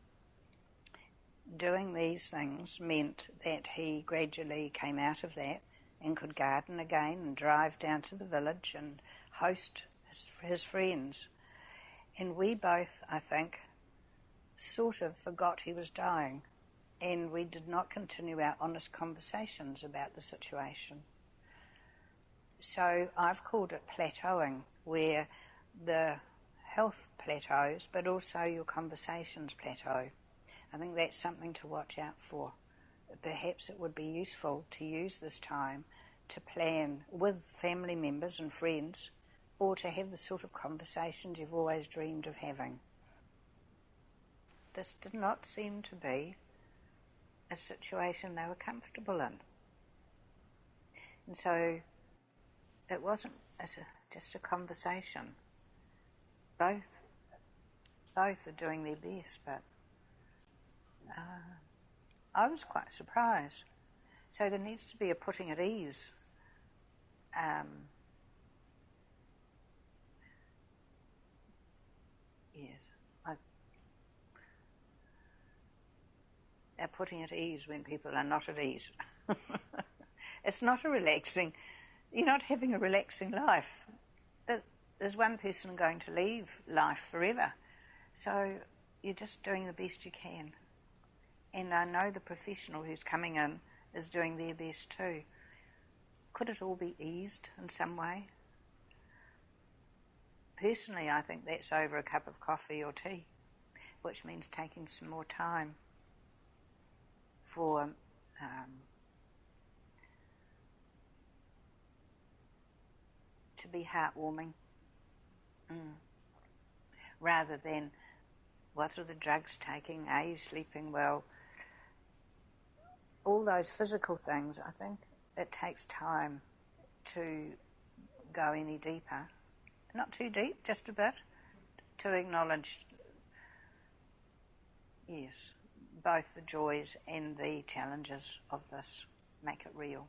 doing these things meant that he gradually came out of that and could garden again and drive down to the village and host his friends. And we both, I think, sort of forgot he was dying, and we did not continue our honest conversations about the situation. So I've called it plateauing, where the health plateaus, but also your conversations plateau. I think that's something to watch out for. Perhaps it would be useful to use this time to plan with family members and friends, or to have the sort of conversations you've always dreamed of having. This did not seem to be a situation they were comfortable in. And so it wasn't just a conversation. Both are doing their best, but I was quite surprised. So there needs to be a putting at ease. Putting at ease when people are not at ease. It's not a relaxing, you're not having a relaxing life. There's one person going to leave life forever. So you're just doing the best you can. And I know the professional who's coming in is doing their best too. Could it all be eased in some way? Personally, I think that's over a cup of coffee or tea, which means taking some more time for to be heartwarming, rather than what are the drugs taking, are you sleeping well, all those physical things. I think it takes time to go any deeper, not too deep, just a bit, to acknowledge, yes, both the joys and the challenges of this, make it real.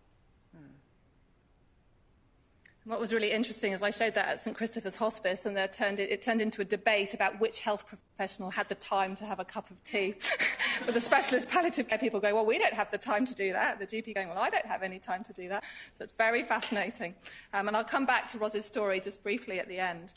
What was really interesting is I showed that at St Christopher's Hospice, and it turned into a debate about which health professional had the time to have a cup of tea. But the specialist palliative care people go, well, we don't have the time to do that. The GP going, well, I don't have any time to do that. So it's very fascinating. And I'll come back to Ros's story just briefly at the end.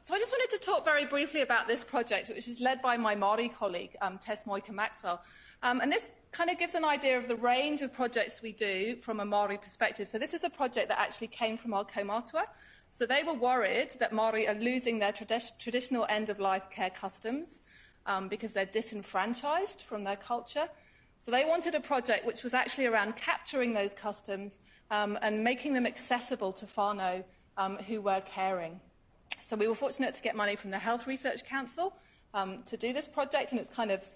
So I just wanted to talk very briefly about this project, which is led by my Māori colleague, Tess Moika-Maxwell. And this kind of gives an idea of the range of projects we do from a Māori perspective. So this is a project that actually came from our kaumātua. So they were worried that Māori are losing their traditional end-of-life care customs because they're disenfranchised from their culture. So they wanted a project which was actually around capturing those customs and making them accessible to whānau who were caring. So we were fortunate to get money from the Health Research Council to do this project, and it's kind of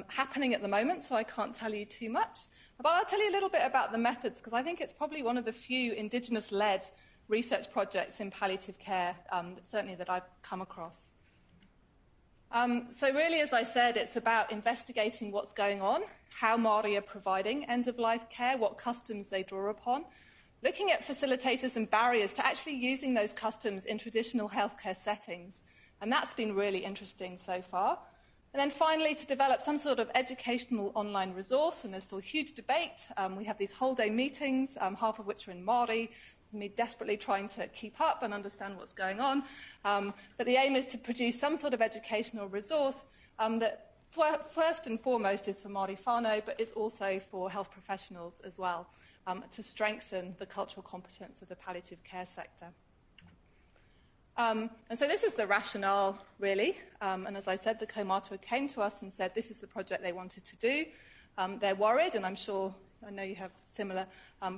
happening at the moment, so I can't tell you too much. But I'll tell you a little bit about the methods, because I think it's probably one of the few Indigenous-led research projects in palliative care, certainly that I've come across. So really, as I said, it's about investigating what's going on, how Māori are providing end-of-life care, what customs they draw upon, looking at facilitators and barriers to actually using those customs in traditional healthcare settings. And that's been really interesting so far. And then finally, to develop some sort of educational online resource, and there's still huge debate. We have these whole-day meetings, half of which are in Māori, me desperately trying to keep up and understand what's going on. But the aim is to produce some sort of educational resource that first and foremost is for Māori whānau, but is also for health professionals as well, to strengthen the cultural competence of the palliative care sector. And so this is the rationale, really. And as I said, the kaumātua came to us and said this is the project they wanted to do. They're worried, and I'm sure I know you have similar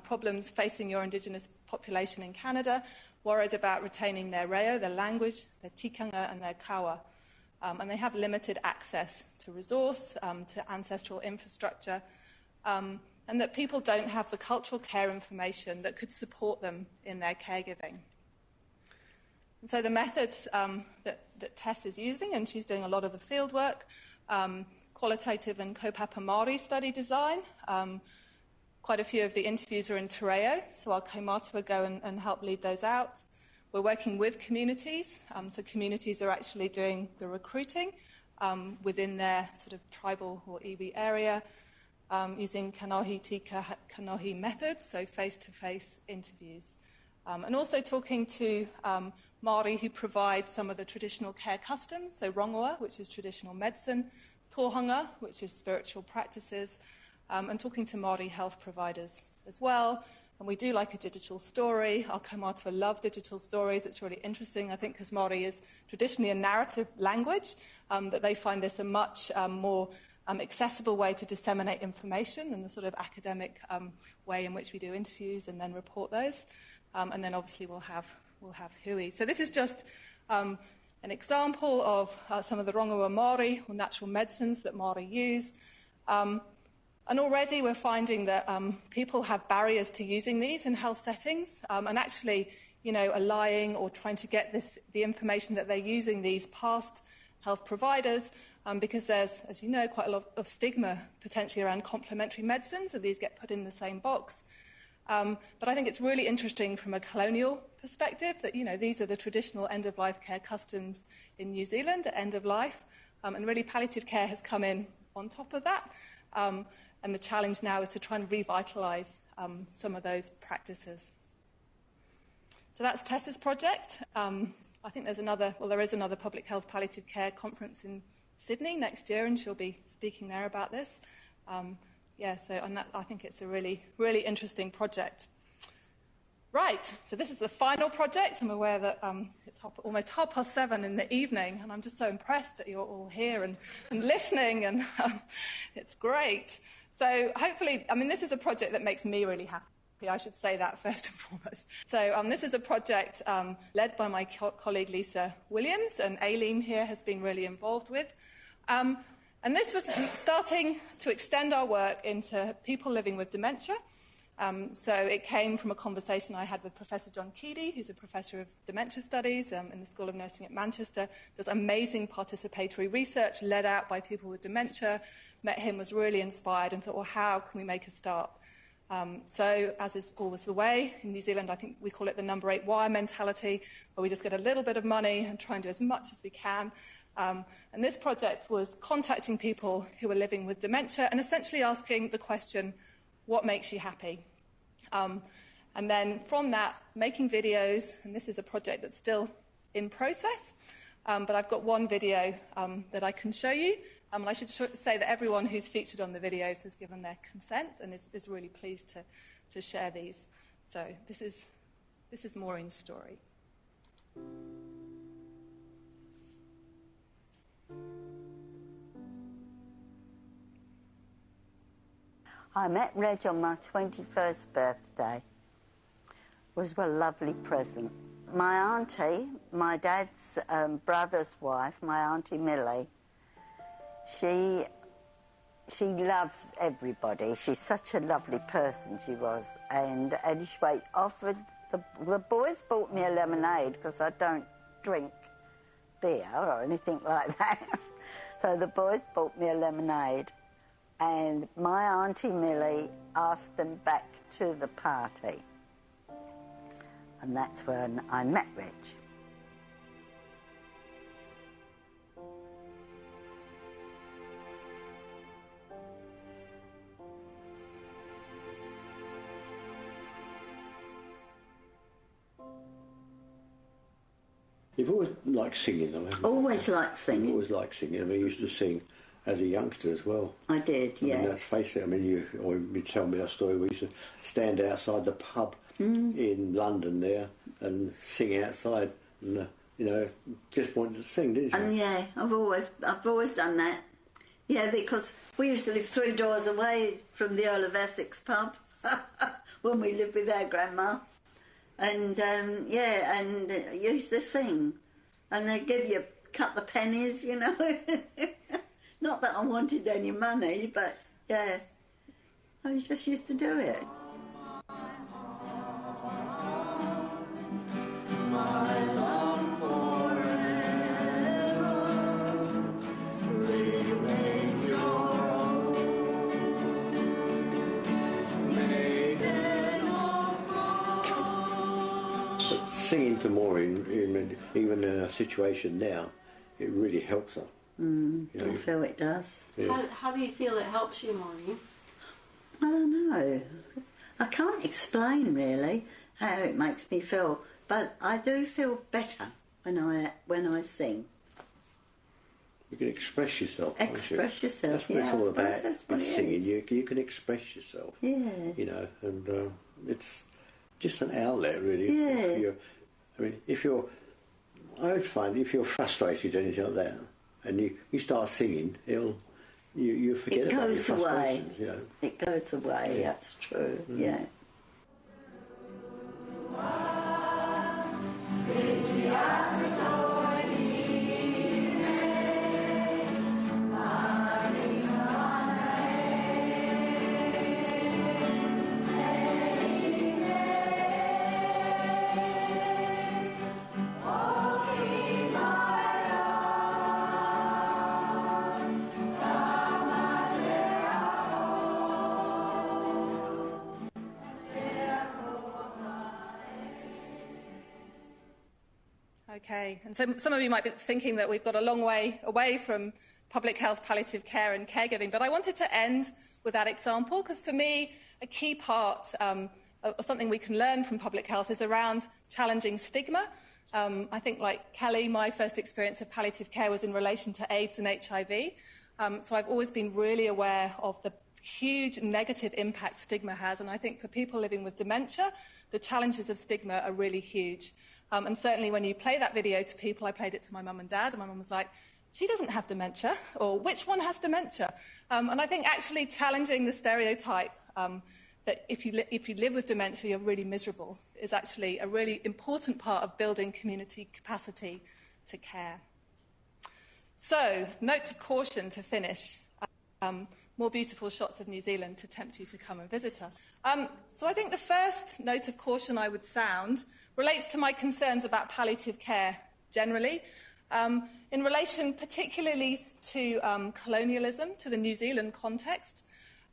problems facing your Indigenous population in Canada, worried about retaining their reo, their language, their tikanga and their kawa. And they have limited access to resource, to ancestral infrastructure, and that people don't have the cultural care information that could support them in their caregiving. And so the methods that Tess is using, and she's doing a lot of the field work, qualitative and kaupapa Māori study design. Quite a few of the interviews are in te reo, so our kaumātua go and help lead those out. We're working with communities, so communities are actually doing the recruiting within their sort of tribal or iwi area, using kanohi tika kanohi methods, so face-to-face interviews. And also talking to Māori who provide some of the traditional care customs, so rongoa, which is traditional medicine, tōhanga, which is spiritual practices, and talking to Māori health providers as well. And we do like a digital story. Our kaumātua love digital stories. It's really interesting, I think, because Māori is traditionally a narrative language, that they find this a much more accessible way to disseminate information than the sort of academic way in which we do interviews and then report those. And then obviously we'll have hui. So this is just an example of some of the rongoa Māori, or natural medicines that Māori use. And already we're finding that people have barriers to using these in health settings, and actually, are lying or trying to get the information that they're using these past health providers, because there's, as you know, quite a lot of stigma potentially around complementary medicines, and these get put in the same box. But I think it's really interesting from a colonial perspective that, these are the traditional end-of-life care customs in New Zealand at end of life, and really palliative care has come in on top of that. And the challenge now is to try and revitalise some of those practices. So that's Tessa's project. I think there is another public health palliative care conference in Sydney next year, and she'll be speaking there about this. I think it's a really, really interesting project. Right, so this is the final project. I'm aware that it's almost 7:30 in the evening, and I'm just so impressed that you're all here and listening, and it's great. So hopefully, this is a project that makes me really happy. I should say that first and foremost. So this is a project led by my colleague Lisa Williams, and Aileen here has been really involved with. And this was starting to extend our work into people living with dementia. So it came from a conversation I had with Professor John Keedy, who's a professor of dementia studies in the School of Nursing at Manchester. There's amazing participatory research led out by people with dementia. Met him, was really inspired, and thought, well, how can we make a start? So, as is always the way, in New Zealand, I think we call it the number 8 wire mentality, where we just get a little bit of money and try and do as much as we can. And this project was contacting people who were living with dementia and essentially asking the question, what makes you happy? And then from that, making videos, and this is a project that's still in process, but I've got one video that I can show you. And I should say that everyone who's featured on the videos has given their consent and is really pleased to share these. So this is Maureen's story. I met Reg on my 21st birthday. It was a lovely present. My auntie, my dad's brother's wife, my auntie Millie, she loves everybody. She's such a lovely person, she was. And she offered, the boys bought me a lemonade because I don't drink beer or anything like that. So the boys bought me a lemonade. And my auntie Millie asked them back to the party. And that's when I met Reg. You've always liked singing, though, haven't you? Always liked singing. You've always liked singing. I mean, you used to sing as a youngster as well. I did, yeah. I mean, let's face it, you tell me that story. We used to stand outside the pub in London there and sing outside, and just wanted to sing, didn't you? And yeah, I've always done that. Yeah, because we used to live 3 doors away from the Earl of Essex pub when we lived with our grandma. And, used to sing. And they'd give you a couple of pennies, you know. Not that I wanted any money, but, yeah, I just used to do it. My love forever remains your own, maiden of God. But singing to Maureen, even in a situation now, it really helps her. I feel it does. Yeah. How do you feel it helps you, Maureen? I don't know. I can't explain really how it makes me feel, but I do feel better when I sing. You can express yourself. Express yourself. That's what it's all about. With singing, you can express yourself. Yeah. You know, and it's just an outlet, really. Yeah. I would find if you're frustrated or anything like that, and you start singing, you forget about your frustrations. You know. It goes away. Yeah. That's true. Yeah. Okay, and so some of you might be thinking that we've got a long way away from public health, palliative care and caregiving, but I wanted to end with that example because for me a key part of something we can learn from public health is around challenging stigma. I think like Kelly, my first experience of palliative care was in relation to AIDS and HIV, so I've always been really aware of the huge negative impact stigma has, and I think for people living with dementia, the challenges of stigma are really huge. And certainly when you play that video to people, I played it to my mum and dad, and my mum was like, she doesn't have dementia, or which one has dementia? And I think actually challenging the stereotype that if you live with dementia, you're really miserable is actually a really important part of building community capacity to care. So, notes of caution to finish. More beautiful shots of New Zealand to tempt you to come and visit us. So I think the first note of caution I would sound relates to my concerns about palliative care generally, in relation particularly to colonialism, to the New Zealand context,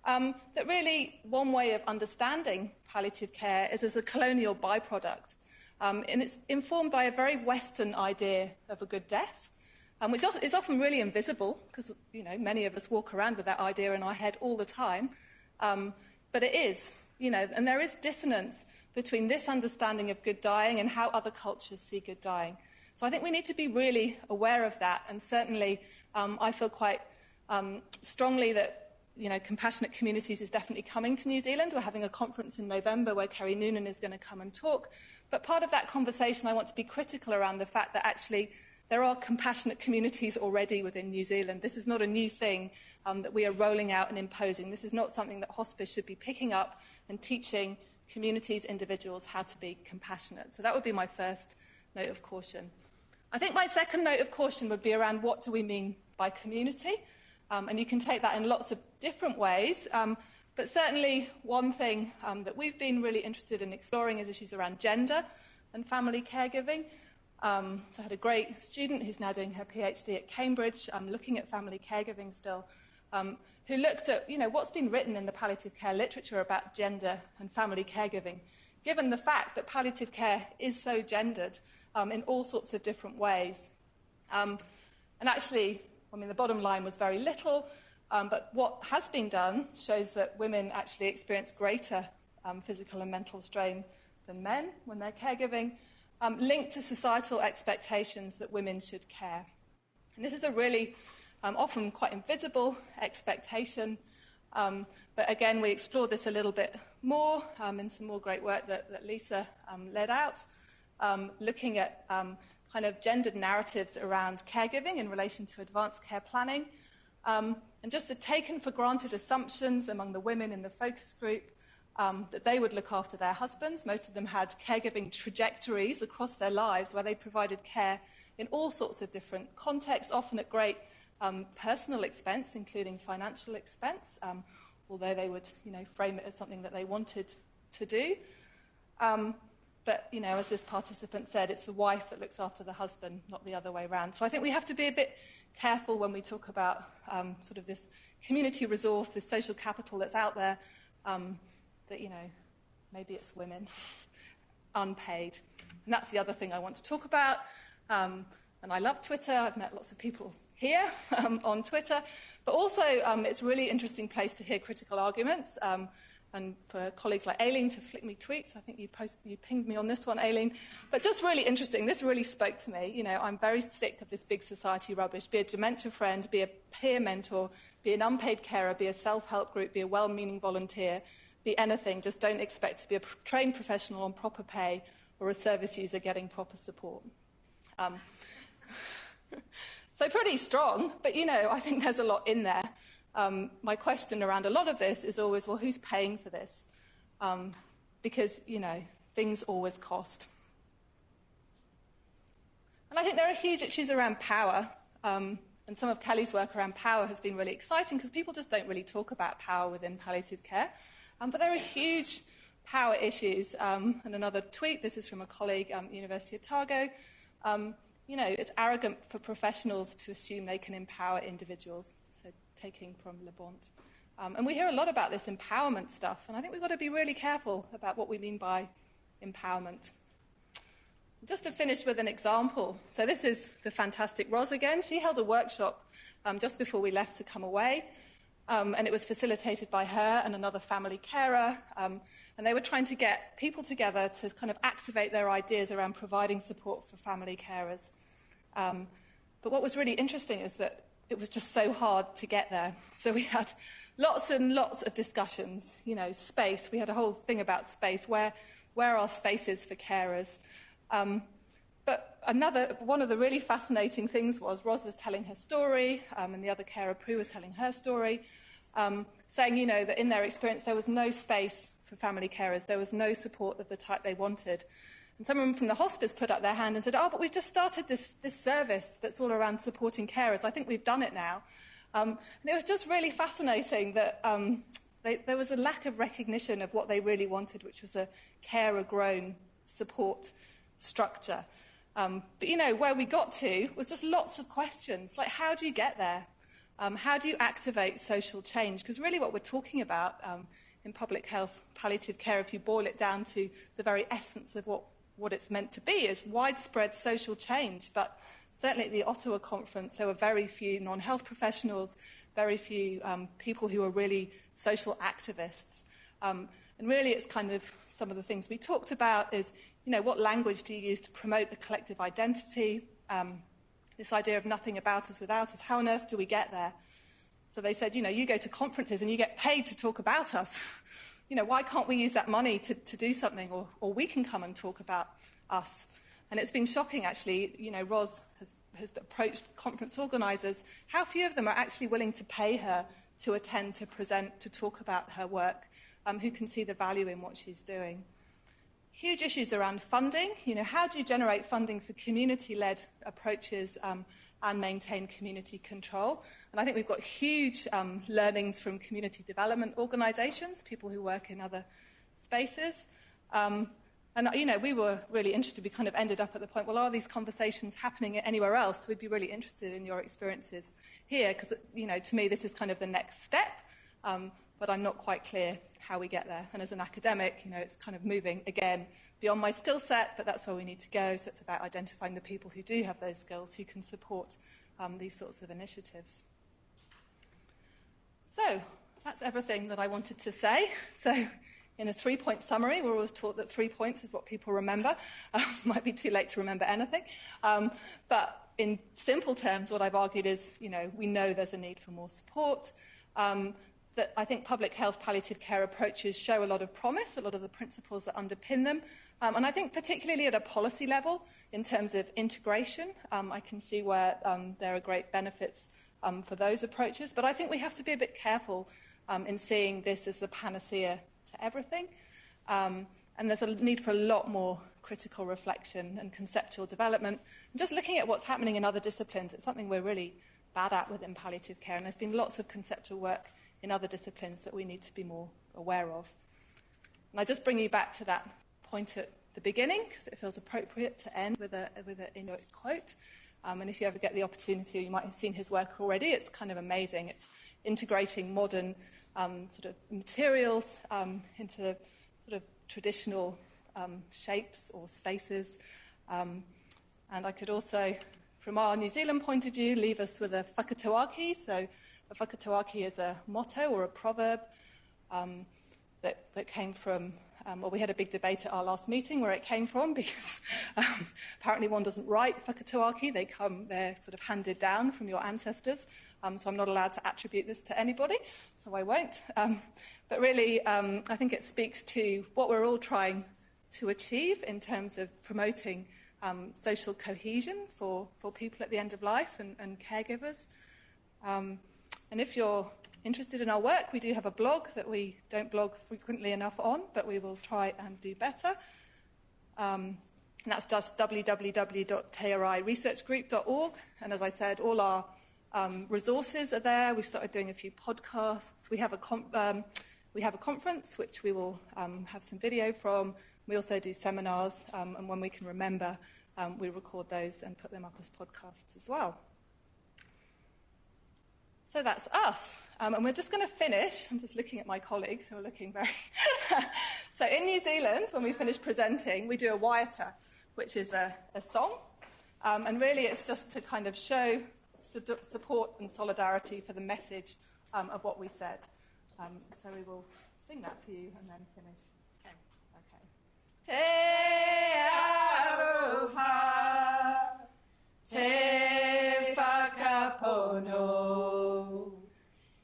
that really one way of understanding palliative care is as a colonial byproduct. And it's informed by a very Western idea of a good death, which is often really invisible because, you know, many of us walk around with that idea in our head all the time. But it is, you know, and there is dissonance between this understanding of good dying and how other cultures see good dying. So I think we need to be really aware of that. And certainly I feel quite strongly that, you know, compassionate communities is definitely coming to New Zealand. We're having a conference in November where Kerry Noonan is going to come and talk. But part of that conversation, I want to be critical around the fact that actually there are compassionate communities already within New Zealand. This is not a new thing that we are rolling out and imposing. This is not something that hospice should be picking up and teaching communities, individuals, how to be compassionate. So that would be my first note of caution. I think my second note of caution would be around what do we mean by community? And you can take that in lots of different ways. But certainly one thing that we've been really interested in exploring is issues around gender and family caregiving. So I had a great student who's now doing her PhD at Cambridge, looking at family caregiving still, who looked at, you know, what's been written in the palliative care literature about gender and family caregiving, given the fact that palliative care is so gendered in all sorts of different ways. And actually, I mean, the bottom line was very little, but what has been done shows that women actually experience greater physical and mental strain than men when they're caregiving, linked to societal expectations that women should care. And this is a really often quite invisible expectation, but again, we explored this a little bit more in some more great work that Lisa led out, looking at kind of gendered narratives around caregiving in relation to advanced care planning, and and just the taken for granted assumptions among the women in the focus group that they would look after their husbands. Most of them had caregiving trajectories across their lives where they provided care in all sorts of different contexts, often at great personal expense, including financial expense, although they would, frame it as something that they wanted to do. But, as this participant said, it's the wife that looks after the husband, not the other way around. So I think we have to be a bit careful when we talk about sort of this community resource, this social capital that's out there, that, maybe it's women, unpaid. And that's the other thing I want to talk about. And I love Twitter. I've met lots of people here on Twitter. But also, it's a really interesting place to hear critical arguments. And for colleagues like Aileen to flick me tweets. I think you pinged me on this one, Aileen. But just really interesting. This really spoke to me. I'm very sick of this big society rubbish. Be a dementia friend, be a peer mentor, be an unpaid carer, be a self-help group, be a well-meaning volunteer, be anything. Just don't expect to be a trained professional on proper pay or a service user getting proper support. So pretty strong, but, I think there's a lot in there. My question around a lot of this is always, well, who's paying for this? Because, things always cost. And I think there are huge issues around power. And some of Kelly's work around power has been really exciting because people just don't really talk about power within palliative care. But there are huge power issues. And another tweet, this is from a colleague at University of Otago. It's arrogant for professionals to assume they can empower individuals. Taking from Le Bon. And we hear a lot about this empowerment stuff, and I think we've got to be really careful about what we mean by empowerment. Just to finish with an example. So this is the fantastic Ros again. She held a workshop just before we left to come away, and it was facilitated by her and another family carer, and they were trying to get people together to kind of activate their ideas around providing support for family carers. But what was really interesting is that it was just so hard to get there. So we had lots and lots of discussions, space. We had a whole thing about space. Where are spaces for carers? But one of the really fascinating things was Ros was telling her story, and the other carer, Prue, was telling her story, saying, that in their experience there was no space for family carers. There was no support of the type they wanted. And someone from the hospice put up their hand and said, but we've just started this service that's all around supporting carers. I think we've done it now. And it was just really fascinating that there was a lack of recognition of what they really wanted, which was a carer-grown support structure. But, where we got to was just lots of questions, like how do you get there? How do you activate social change? Because really what we're talking about in public health, palliative care, if you boil it down to the very essence of what it's meant to be, is widespread social change. But certainly at the Ottawa conference, there were very few non-health professionals, very few people who are really social activists. And really it's kind of some of the things we talked about is, what language do you use to promote a collective identity? This idea of nothing about us without us, how on earth do we get there? So they said, you go to conferences and you get paid to talk about us. Why can't we use that money to do something, or we can come and talk about us? And it's been shocking, actually. Ros has approached conference organisers. How few of them are actually willing to pay her to attend, to present, to talk about her work, who can see the value in what she's doing. Huge issues around funding. How do you generate funding for community-led approaches and maintain community control? And I think we've got huge learnings from community development organisations, people who work in other spaces. And, we were really interested. We kind of ended up at the point, well, are these conversations happening anywhere else? We'd be really interested in your experiences here, because, to me, this is kind of the next step. But I'm not quite clear how we get there. And as an academic, it's kind of moving, again, beyond my skill set, but that's where we need to go. So it's about identifying the people who do have those skills, who can support these sorts of initiatives. So that's everything that I wanted to say. So in a 3-point summary, we're always taught that 3 points is what people remember. Might be too late to remember anything. But in simple terms, what I've argued is, we know there's a need for more support. That I think public health palliative care approaches show a lot of promise, a lot of the principles that underpin them. And I think particularly at a policy level, in terms of integration, I can see where there are great benefits for those approaches. But I think we have to be a bit careful in seeing this as the panacea to everything. And there's a need for a lot more critical reflection and conceptual development. And just looking at what's happening in other disciplines, it's something we're really bad at within palliative care. And there's been lots of conceptual work in other disciplines that we need to be more aware of. And I just bring you back to that point at the beginning, because it feels appropriate to end with an Inuit quote. And if you ever get the opportunity, or you might have seen his work already, it's kind of amazing. It's integrating modern sort of materials into sort of traditional shapes or spaces. And I could also, from our New Zealand point of view, leave us with a whakatauaki. So a whakatauaki is a motto or a proverb that came from, well, we had a big debate at our last meeting where it came from, because apparently one doesn't write whakatauaki. They're sort of handed down from your ancestors. So I'm not allowed to attribute this to anybody, so I won't. But really, I think it speaks to what we're all trying to achieve in terms of promoting social cohesion for people at the end of life and caregivers. And if you're interested in our work, we do have a blog that we don't blog frequently enough on, but we will try and do better. And that's just www.tearairesearchgroup.org. And as I said, all our resources are there. We've started doing a few podcasts. We have a conference, which we will have some video from. We also do seminars, and when we can remember, we record those and put them up as podcasts as well. So that's us. And we're just going to finish. I'm just looking at my colleagues who are looking very... So in New Zealand, when we finish presenting, we do a waiata, which is a song. And really it's just to kind of show support and solidarity for the message of what we said. So we will sing that for you and then finish. Okay. Te aroha, te whakapono,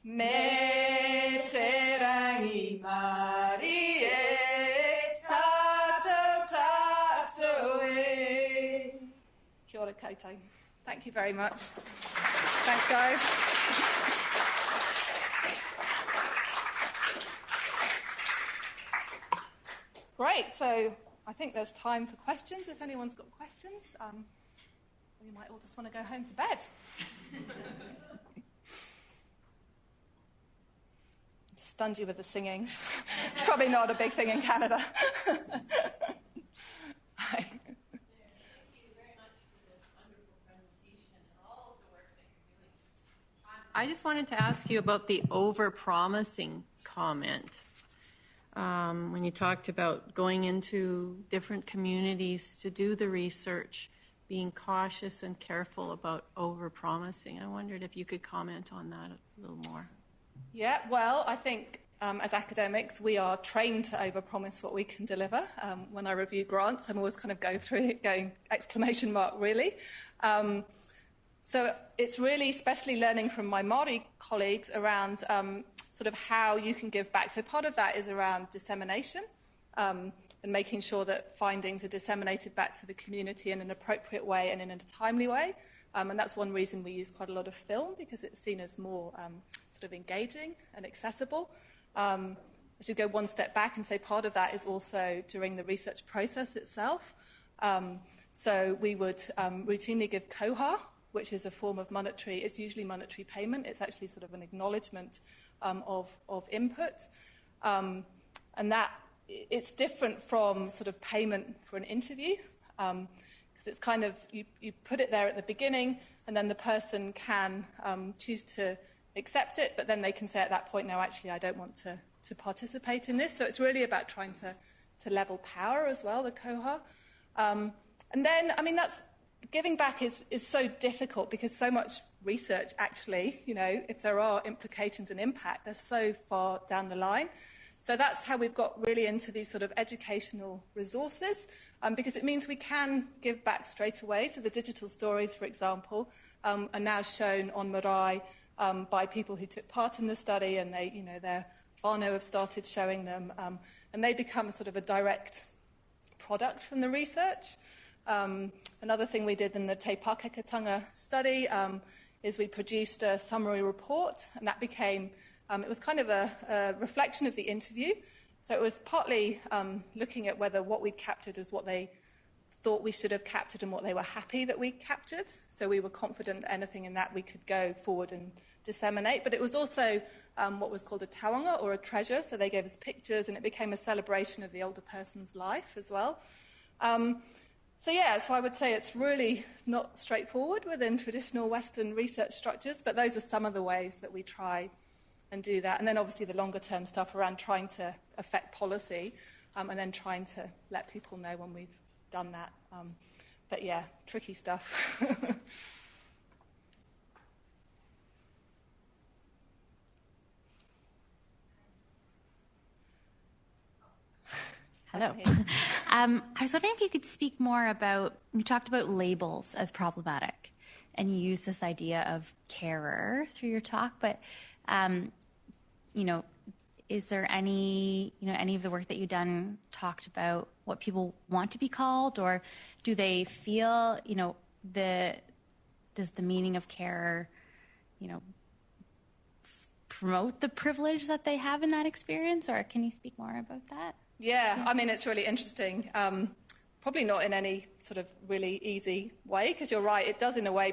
me te rangi mari e tātou tātou e. Kia ora koutou. Thank you very much. Thanks, guys. Great, so I think there's time for questions. If anyone's got questions, we might all just want to go home to bed. Stunned you with the singing. It's probably not a big thing in Canada. I just wanted to ask you about the over-promising comment. When you talked about going into different communities to do the research, being cautious and careful about over-promising. I wondered if you could comment on that a little more. Yeah, well, I think as academics, we are trained to over-promise what we can deliver. When I review grants, I'm always kind of going through it, going, ! really. So it's really, especially learning from my Māori colleagues around sort of how you can give back. So part of that is around dissemination and making sure that findings are disseminated back to the community in an appropriate way and in a timely way. And that's one reason we use quite a lot of film, because it's seen as more sort of engaging and accessible. I should go one step back and say part of that is also during the research process itself. So we would routinely give koha, which is a form of monetary, it's usually monetary payment. It's actually sort of an acknowledgement of input. And that, it's different from sort of payment for an interview, because it's kind of, you put it there at the beginning, and then the person can choose to accept it, but then they can say at that point, no, actually, I don't want to participate in this. So it's really about trying to level power as well, the koha. And then, I mean, giving back is so difficult, because so much research actually, you know, if there are implications and impact, they're so far down the line. So that's how we've got really into these sort of educational resources, because it means we can give back straight away. So the digital stories, for example, are now shown on Marae by people who took part in the study, and they, you know, their whānau have started showing them, and they become sort of a direct product from the research. Another thing we did in the Te Pākeketanga study is we produced a summary report, and that became, it was kind of a reflection of the interview. So it was partly looking at whether what we'd captured was what they thought we should have captured and what they were happy that we captured. So we were confident that anything in that we could go forward and disseminate. But it was also what was called a taonga, or a treasure. So they gave us pictures, and it became a celebration of the older person's life as well. So I would say it's really not straightforward within traditional Western research structures, but those are some of the ways that we try and do that. And then obviously the longer term stuff around trying to affect policy, and then trying to let people know when we've done that. But yeah, tricky stuff. Hello. I was wondering if you could speak more about, you talked about labels as problematic, and you used this idea of carer through your talk, but, is there any of the work that you've done talked about what people want to be called, or do they feel, does the meaning of carer, promote the privilege that they have in that experience, or can you speak more about that? Yeah, I mean, it's really interesting. Probably not in any sort of really easy way, because you're right, it does in a way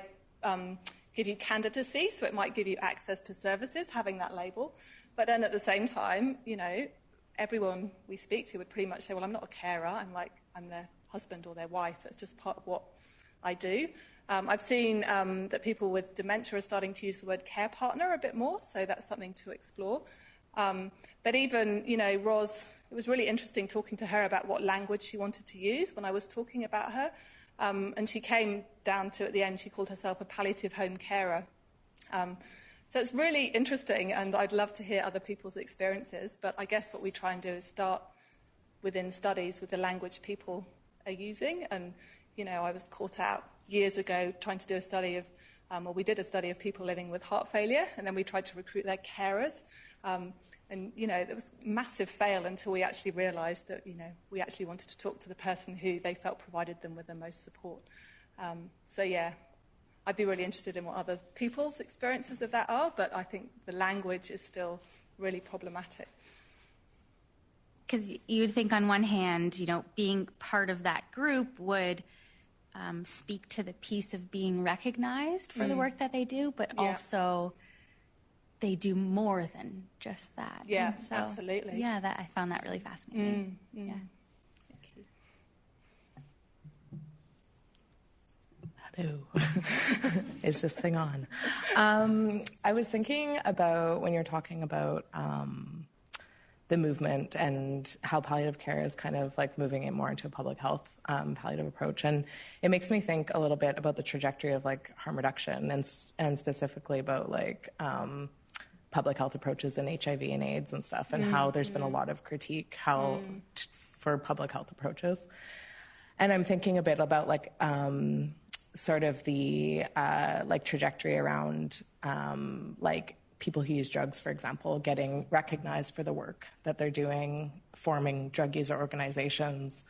give you candidacy, so it might give you access to services, having that label. But then at the same time, everyone we speak to would pretty much say, well, I'm not a carer, I'm their husband or their wife. That's just part of what I do. I've seen that people with dementia are starting to use the word care partner a bit more, so that's something to explore. But even, Ros, it was really interesting talking to her about what language she wanted to use when I was talking about her. And she came down to, at the end, she called herself a palliative home carer. So it's really interesting, and I'd love to hear other people's experiences. But I guess what we try and do is start within studies with the language people are using. And, I was caught out years ago trying to do a study of, we did a study of people living with heart failure, and then we tried to recruit their carers. And, it was a massive fail until we actually realised that, we actually wanted to talk to the person who they felt provided them with the most support. I'd be really interested in what other people's experiences of that are, but I think the language is still really problematic. Because you would think on one hand, being part of that group would speak to the piece of being recognized for the work that they do, but also they do more than just that. Yeah, absolutely. Yeah, I found that really fascinating. Yeah. Thank you. Hello. Is this thing on? I was thinking about when you're talking about the movement and how palliative care is kind of like moving it more into a public health palliative approach. And it makes me think a little bit about the trajectory of like harm reduction and specifically about like public health approaches in HIV and AIDS and stuff, and how there's been a lot of critique for public health approaches. And I'm thinking a bit about like sort of the like trajectory around like people who use drugs, for example, getting recognized for the work that they're doing, forming drug user organizations,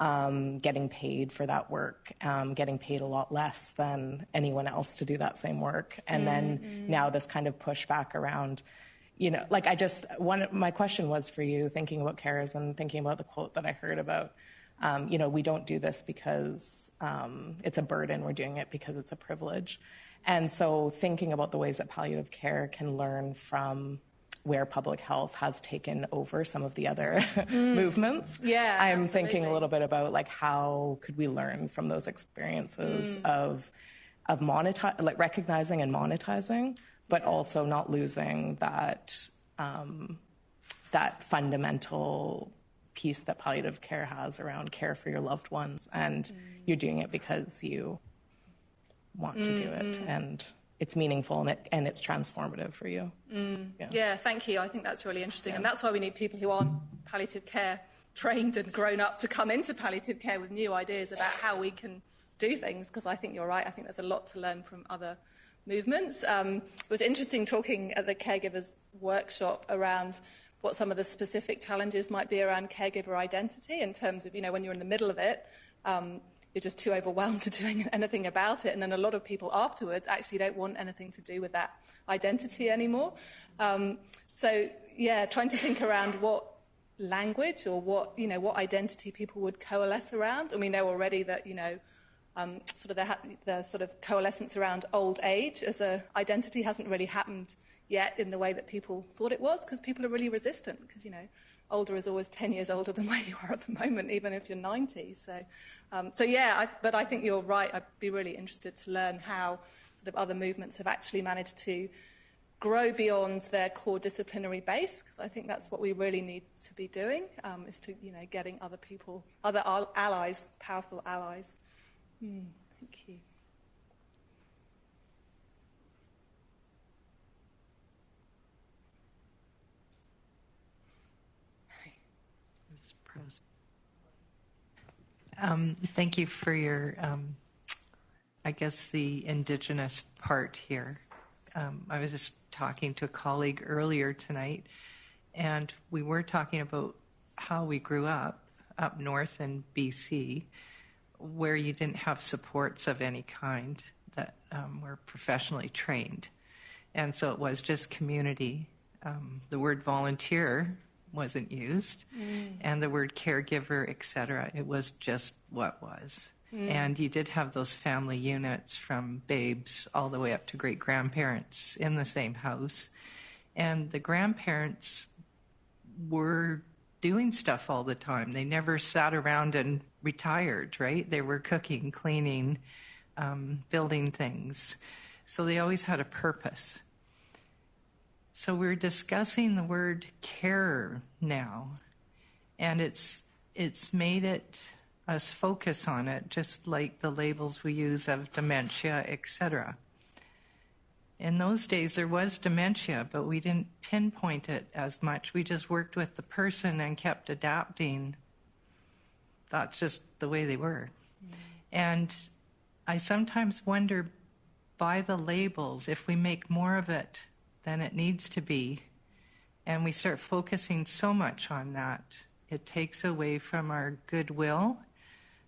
getting paid for that work, getting paid a lot less than anyone else to do that same work. And then now this kind of pushback around, like my question was for you, thinking about carers and thinking about the quote that I heard about, we don't do this because it's a burden, we're doing it because it's a privilege. And so thinking about the ways that palliative care can learn from where public health has taken over some of the other movements. Yeah, I'm absolutely. thinking a little bit about like how could we learn from those experiences of recognizing and monetizing, but also not losing that that fundamental piece that palliative care has around care for your loved ones, and you're doing it because you want to do it, and it's meaningful and it's transformative for you. Yeah, thank you. I think that's really interesting. And that's why we need people who aren't palliative care trained and grown up to come into palliative care with new ideas about how we can do things, because I think you're right. I think there's a lot to learn from other movements. It was interesting talking at the caregivers workshop around what some of the specific challenges might be around caregiver identity in terms of, when you're in the middle of it, you're just too overwhelmed to doing anything about it. And then a lot of people afterwards actually don't want anything to do with that identity anymore. So, yeah, trying to think around what language or what identity people would coalesce around. And we know already that, sort of the sort of coalescence around old age as an identity hasn't really happened yet in the way that people thought it was, because people are really resistant, because, older is always 10 years older than where you are at the moment, even if you're 90. But I think you're right. I'd be really interested to learn how sort of other movements have actually managed to grow beyond their core disciplinary base, because I think that's what we really need to be doing, is to, getting other people, other allies, powerful allies. Thank you. Thank you for your, the Indigenous part here. I was just talking to a colleague earlier tonight, and we were talking about how we grew up north in BC, where you didn't have supports of any kind that were professionally trained. And so it was just community. The word volunteer wasn't used, and the word caregiver, etc. It was just what was. And you did have those family units from babes all the way up to great-grandparents in the same house. And the grandparents were doing stuff all the time. They never sat around and retired, right? They were cooking, cleaning, building things. So they always had a purpose. So we're discussing the word care now, and it's made us focus on it, just like the labels we use of dementia, etc. In those days, there was dementia, but we didn't pinpoint it as much. We just worked with the person and kept adapting. That's just the way they were. And I sometimes wonder, by the labels, if we make more of it than it needs to be, and we start focusing so much on that, it takes away from our goodwill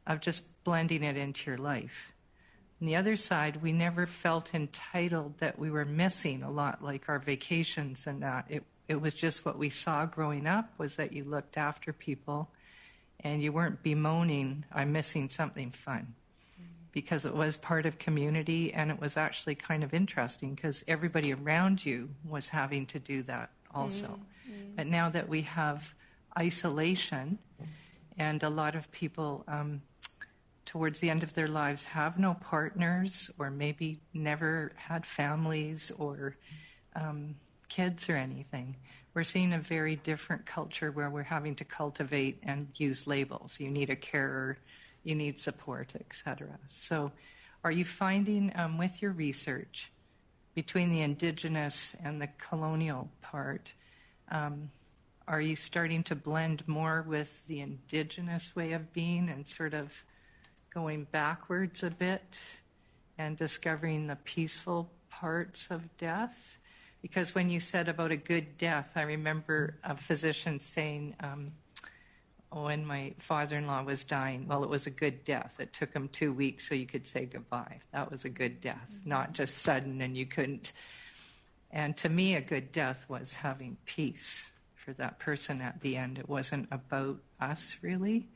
of just blending it into your life. On the other side, we never felt entitled that we were missing a lot, like our vacations and that. It was just what we saw growing up, was that you looked after people and you weren't bemoaning, I'm missing something fun. Because it was part of community, and it was actually kind of interesting because everybody around you was having to do that also. But now that we have isolation, and a lot of people towards the end of their lives have no partners, or maybe never had families or kids or anything, we're seeing a very different culture where we're having to cultivate and use labels. You need a carer, you need support, etc. So are you finding with your research between the Indigenous and the colonial part, are you starting to blend more with the Indigenous way of being and sort of going backwards a bit and discovering the peaceful parts of death? Because when you said about a good death, I remember a physician saying, when my father-in-law was dying, well, it was a good death. It took him 2 weeks so you could say goodbye. That was a good death, not just sudden and you couldn't. And to me, a good death was having peace for that person at the end. It wasn't about us, really.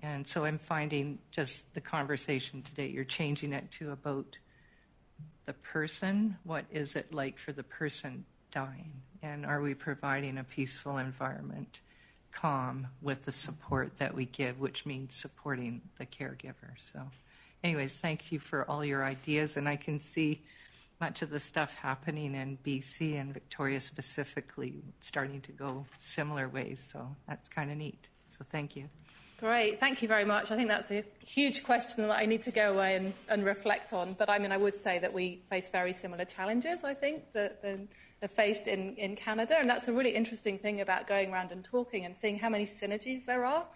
And so I'm finding just the conversation today, you're changing it to about the person. What is it like for the person dying? And are we providing a peaceful environment, calm, with the support that we give, which means supporting the caregiver? So anyways, thank you for all your ideas. And I can see much of the stuff happening in BC and Victoria specifically starting to go similar ways. So that's kind of neat. So thank you. Great, thank you very much. I think that's a huge question that I need to go away and reflect on. But I mean, I would say that we face very similar challenges, I think, that are faced in Canada. And that's a really interesting thing about going around and talking and seeing how many synergies there are.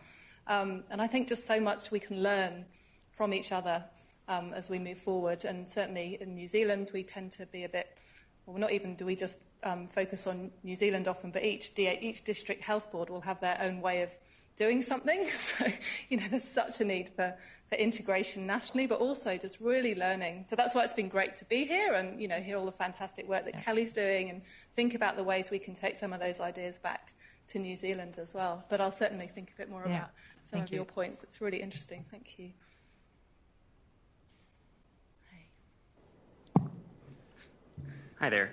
And I think just so much we can learn from each other as we move forward. And certainly in New Zealand, we tend to be a bit, well, not even do we just focus on New Zealand often, but each district health board will have their own way of doing something. So, there's such a need for integration nationally, but also just really learning. So that's why it's been great to be here and, hear all the fantastic work that Kelly's doing and think about the ways we can take some of those ideas back to New Zealand as well. But I'll certainly think a bit more about some of your points. It's really interesting. Thank you. Hi there.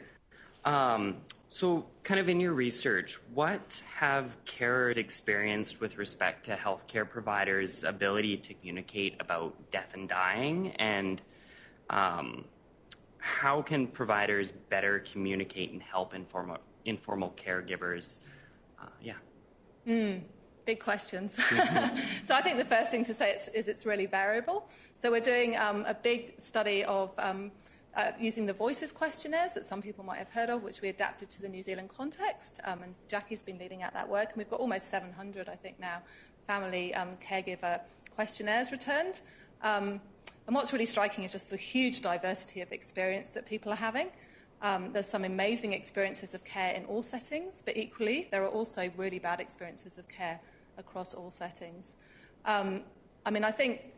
So kind of in your research, what have carers experienced with respect to healthcare providers' ability to communicate about death and dying, and how can providers better communicate and help informal caregivers? Big questions. So I think the first thing to say is it's really variable. So we're doing a big study of using the Voices questionnaires that some people might have heard of, which we adapted to the New Zealand context. And Jackie's been leading out that work. And we've got almost 700, I think, now, family caregiver questionnaires returned. And what's really striking is just the huge diversity of experience that people are having. There's some amazing experiences of care in all settings, but equally, there are also really bad experiences of care across all settings. I think,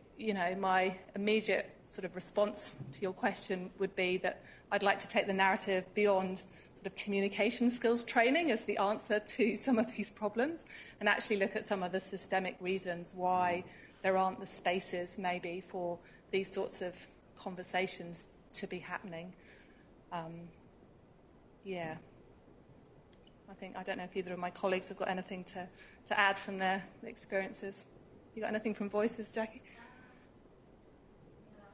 my immediate sort of response to your question would be that I'd like to take the narrative beyond sort of communication skills training as the answer to some of these problems and actually look at some of the systemic reasons why there aren't the spaces maybe for these sorts of conversations to be happening. I don't know if either of my colleagues have got anything to add from their experiences. You got anything from Voices, Jackie?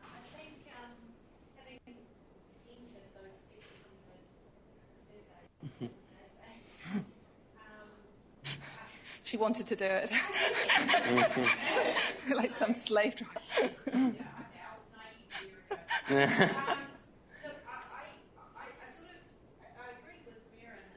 I think having entered those 600 surveys, she wanted to do it. Like some slave driver. I was naive a year ago.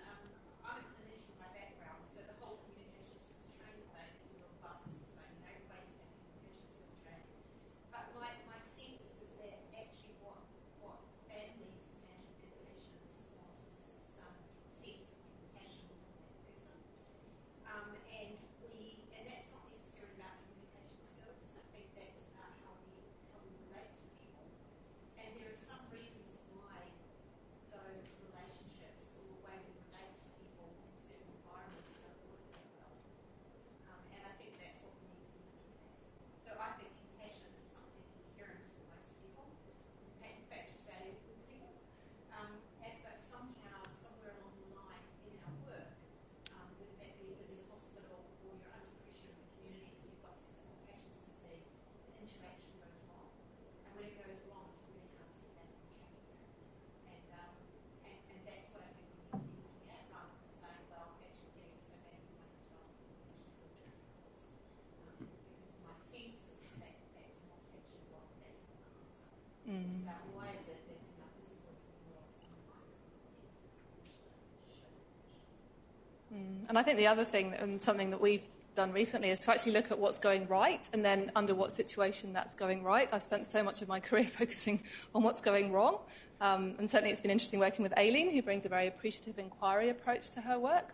And I think the other thing, and something that we've done recently, is to actually look at what's going right and then under what situation that's going right. I've spent so much of my career focusing on what's going wrong. And certainly it's been interesting working with Aileen, who brings a very appreciative inquiry approach to her work.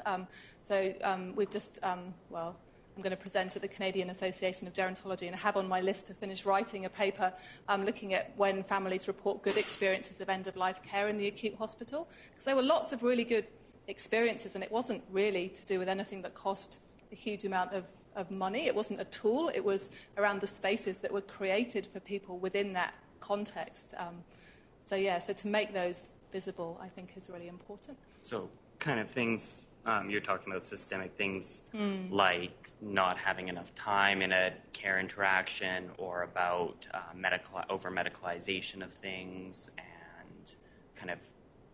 We've just, I'm going to present at the Canadian Association of Gerontology and have on my list to finish writing a paper looking at when families report good experiences of end-of-life care in the acute hospital. Because there were lots of really good experiences, and it wasn't really to do with anything that cost a huge amount of money. It wasn't a tool. It was around the spaces that were created for people within that context. So to make those visible, I think, is really important. So kind of things, you're talking about systemic things like not having enough time in a care interaction, or about over-medicalization of things, and kind of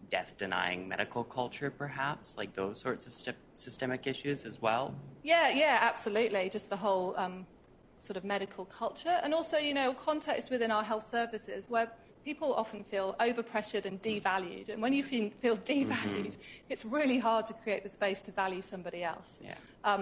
death-denying medical culture, perhaps, like those sorts of systemic issues as well? Yeah, absolutely. Just the whole sort of medical culture. And also, context within our health services where people often feel overpressured and devalued. And when you feel devalued, it's really hard to create the space to value somebody else. Yeah.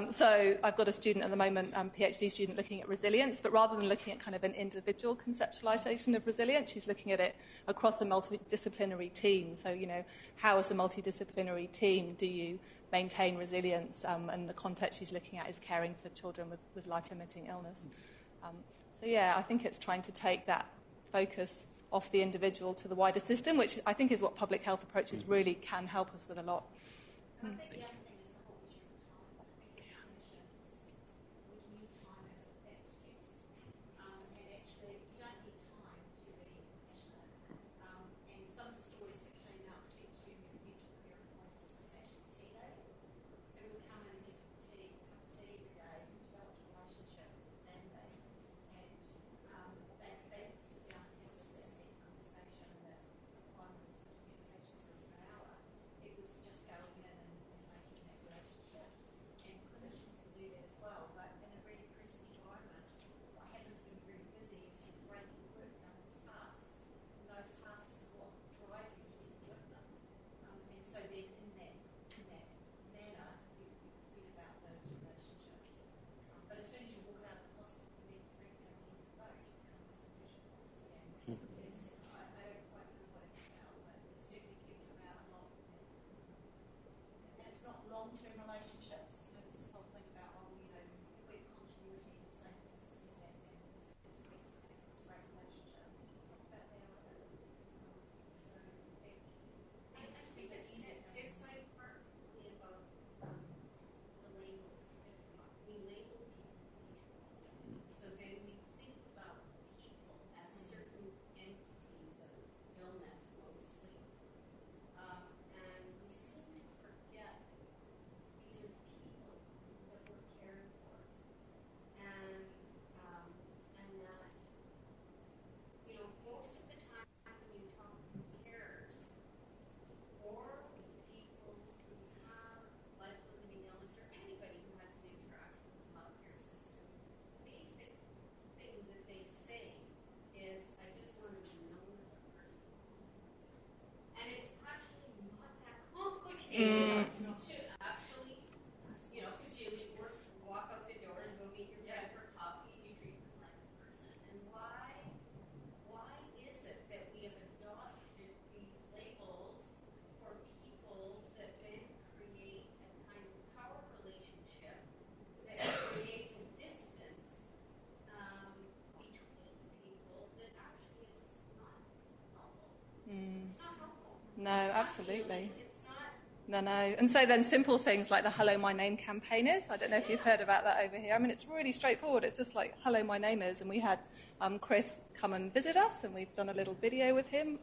So I've got a student at the moment, PhD student, looking at resilience, but rather than looking at kind of an individual conceptualization of resilience, she's looking at it across a multidisciplinary team. So, you know, how as a multidisciplinary team do you maintain resilience? And the context she's looking at is caring for children with life-limiting illness. So, yeah, I think it's trying to take that focus off the individual to the wider system, which I think is what public health approaches really can help us with a lot. I think the other thing is the whole issue of time. I think as clinicians, we can use time as an excuse. And actually, you don't need time to be compassionate. And some of the stories that came out, particularly with mental parent voices, was actually tea day. They would come in and give a cup of tea every day, and develop a relationship with the family. And they would sit down and have a sit-and-eat conversation that required them to communication skills for an hour. It was just going in and making that relationship. And clinicians can do that as well, but in a really pressing environment, what happens when you're really busy is you break your work down into tasks, and those tasks are what drive you to get with them. And so then in that manner, you forget about those relationships. But as soon as you walk out of the hospital and then freak out and you vote, it becomes compassion policy. And it's, I don't quite know what it's about, but it certainly did come out a lot. And it's not long-term relationships. You know, there's this whole thing about, oh, you know, if we have continuity in the same person says that, and it's 6 weeks and they have this great relationship. It's not about that either. So I think it's like partly about the labels. We label people. So then we think about people as certain entities of illness mostly. And we seem to forget these are people that we're caring for. And that, you know, most of the time when you talk with carers or with people who have life-limiting illness or anybody who has an interaction with the healthcare system, the basic thing that they say is, I just want to be known as a person. And it's actually not that complicated to actually, you know, because you walk out the door and go meet your friend for coffee and you treat them like a person. And why is it that we have adopted these labels for people that then create a kind of power relationship that creates a distance between people that actually is not helpful? It's not helpful. No, absolutely. It's not. No. And so then simple things like the Hello, My Name campaign is. I don't know if you've heard about that over here. I mean, it's really straightforward. It's just like, hello, my name is. And we had Chris come and visit us, and we've done a little video with him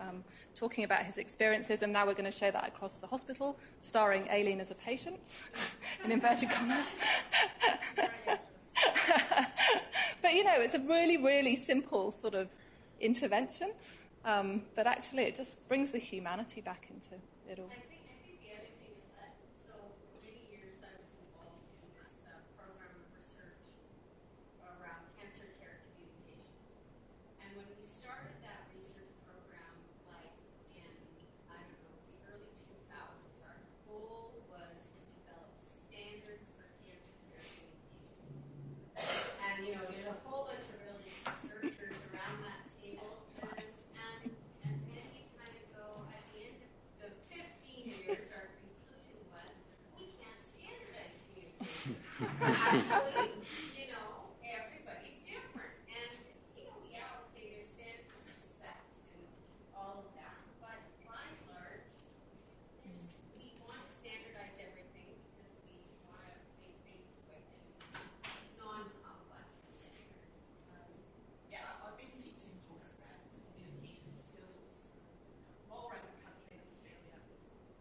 talking about his experiences. And now we're going to show that across the hospital, starring Aileen as a patient, in inverted commas. But, you know, it's a really, really simple sort of intervention. But actually, it just brings the humanity back into it all. I think the other thing is that, so for many years I was involved in this program of research around cancer care communications. And when we started that research program, like in, I don't know, it was the early 2000s, our goal was to develop standards for cancer care communications. And, you know, there's a whole bunch of really researchers around that table. And then you kind of go, at the end of 15 years, our conclusion was, we can't standardize communication. Actually, you know, everybody's different. And, you know, yeah, okay, there's standards of respect and all of that. But by and large, we want to standardize everything because we want to make things quick and non-complex and standard. Yeah, I've been teaching postgrads communication skills all around the country in Australia.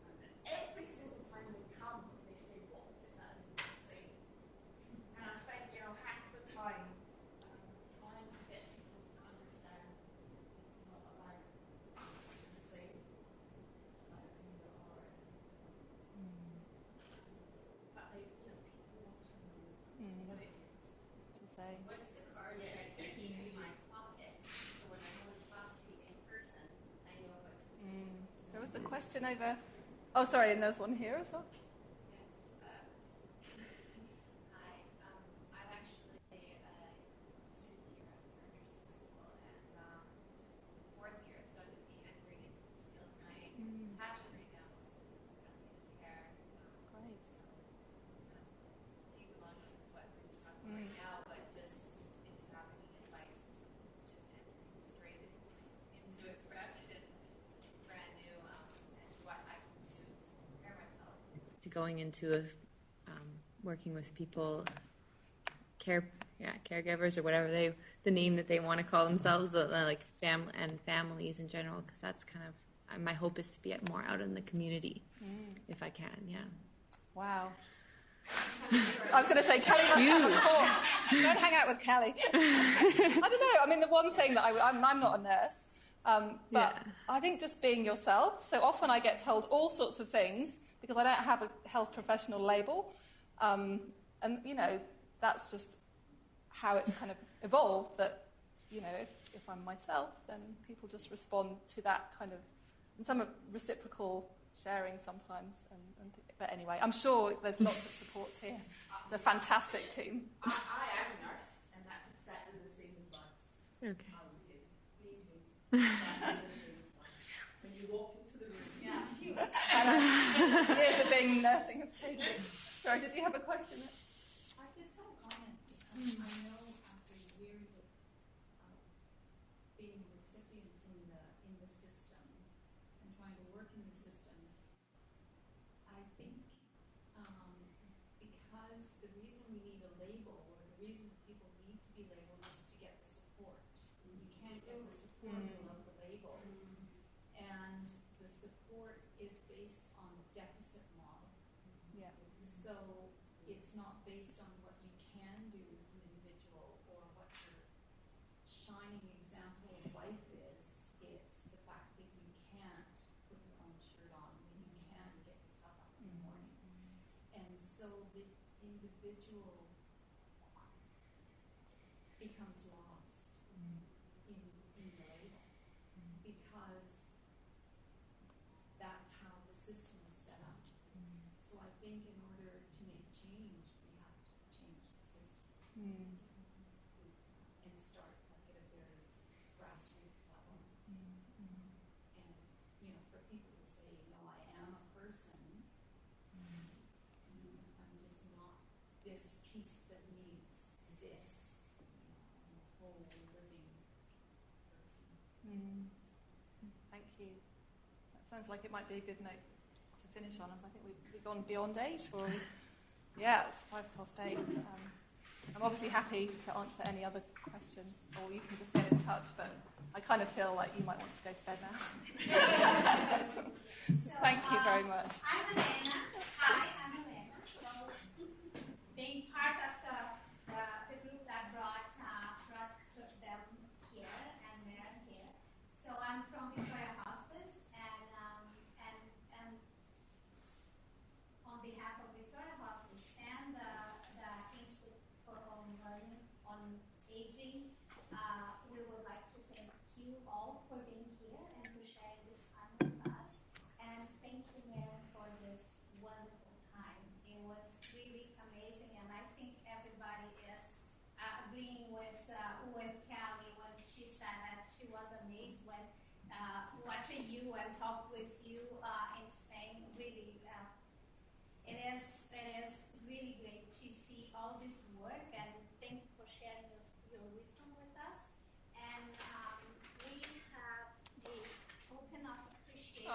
And every single time they come, they say, what was it that I didn't say? And I spent, you know, half the time trying to get people to understand it's not about to say, it's about who you are. But they, you know, people want to know what it is. To say. What's the card that I can keep in my pocket so when I go and talk to you in person, there's a question over. Oh, sorry, and there's one here as well. Going into working with people, caregivers or whatever the name that they want to call themselves, like families in general, because that's kind of my hope is to be more out in the community if I can. Yeah. Wow. I was going to say Kelly must have a course. Don't hang out with Kelly. I don't know. I mean, the one thing that I'm not a nurse, but I think just being yourself. So often I get told all sorts of things because I don't have a health professional label. And, that's just how it's kind of evolved, that, if I'm myself, then people just respond to that kind of, and some reciprocal sharing sometimes. But anyway, I'm sure there's lots of supports here. It's a fantastic team. I am a nurse, and that's exactly the same advice. Okay. When you walk into the room. Yeah. Years of being nursing. Sorry, did you have a question? I just have a comment. I know after years of being a recipient in the system and trying to work in the system, I think because the reason we need a label, or the reason people need to be labeled, is to get the support. You can't get the support without the label. And the support is based on the deficit model. Yeah. So it's not based on what you can do as an individual or what your shining example of life is. It's the fact that you can't put your own shirt on, that you can't get yourself up in the morning. And so the individual becomes lost in the label because that's how the system is set up. So I think in order to make change, we have to change the system and start at a very grassroots level. And for people to say, I am a person. I'm just not this piece that needs this. I'm a whole living person. Thank you. That sounds like it might be a good note to finish on, as I think we've gone beyond 8. Or it's 8:05. I'm obviously happy to answer any other questions, or you can just get in touch, but I kind of feel like you might want to go to bed now. Thank you very much. I'm Elena. Hi, I'm Elena. So, being part of the group that brought them here and Merryn here. So I'm from Victoria Hospice, and on behalf of Victoria Hospice and the Institute for on Aging, we would like to thank you all for being here and for sharing this time with us. And thank you, Merryn, for this wonderful time. It was really amazing, and I think everybody is agreeing with Kelly when she said that she was amazed when watching you and talk with you in Spain. Really, it is really great to see all this work, and thank you for sharing your wisdom with us. And we have a token of appreciation.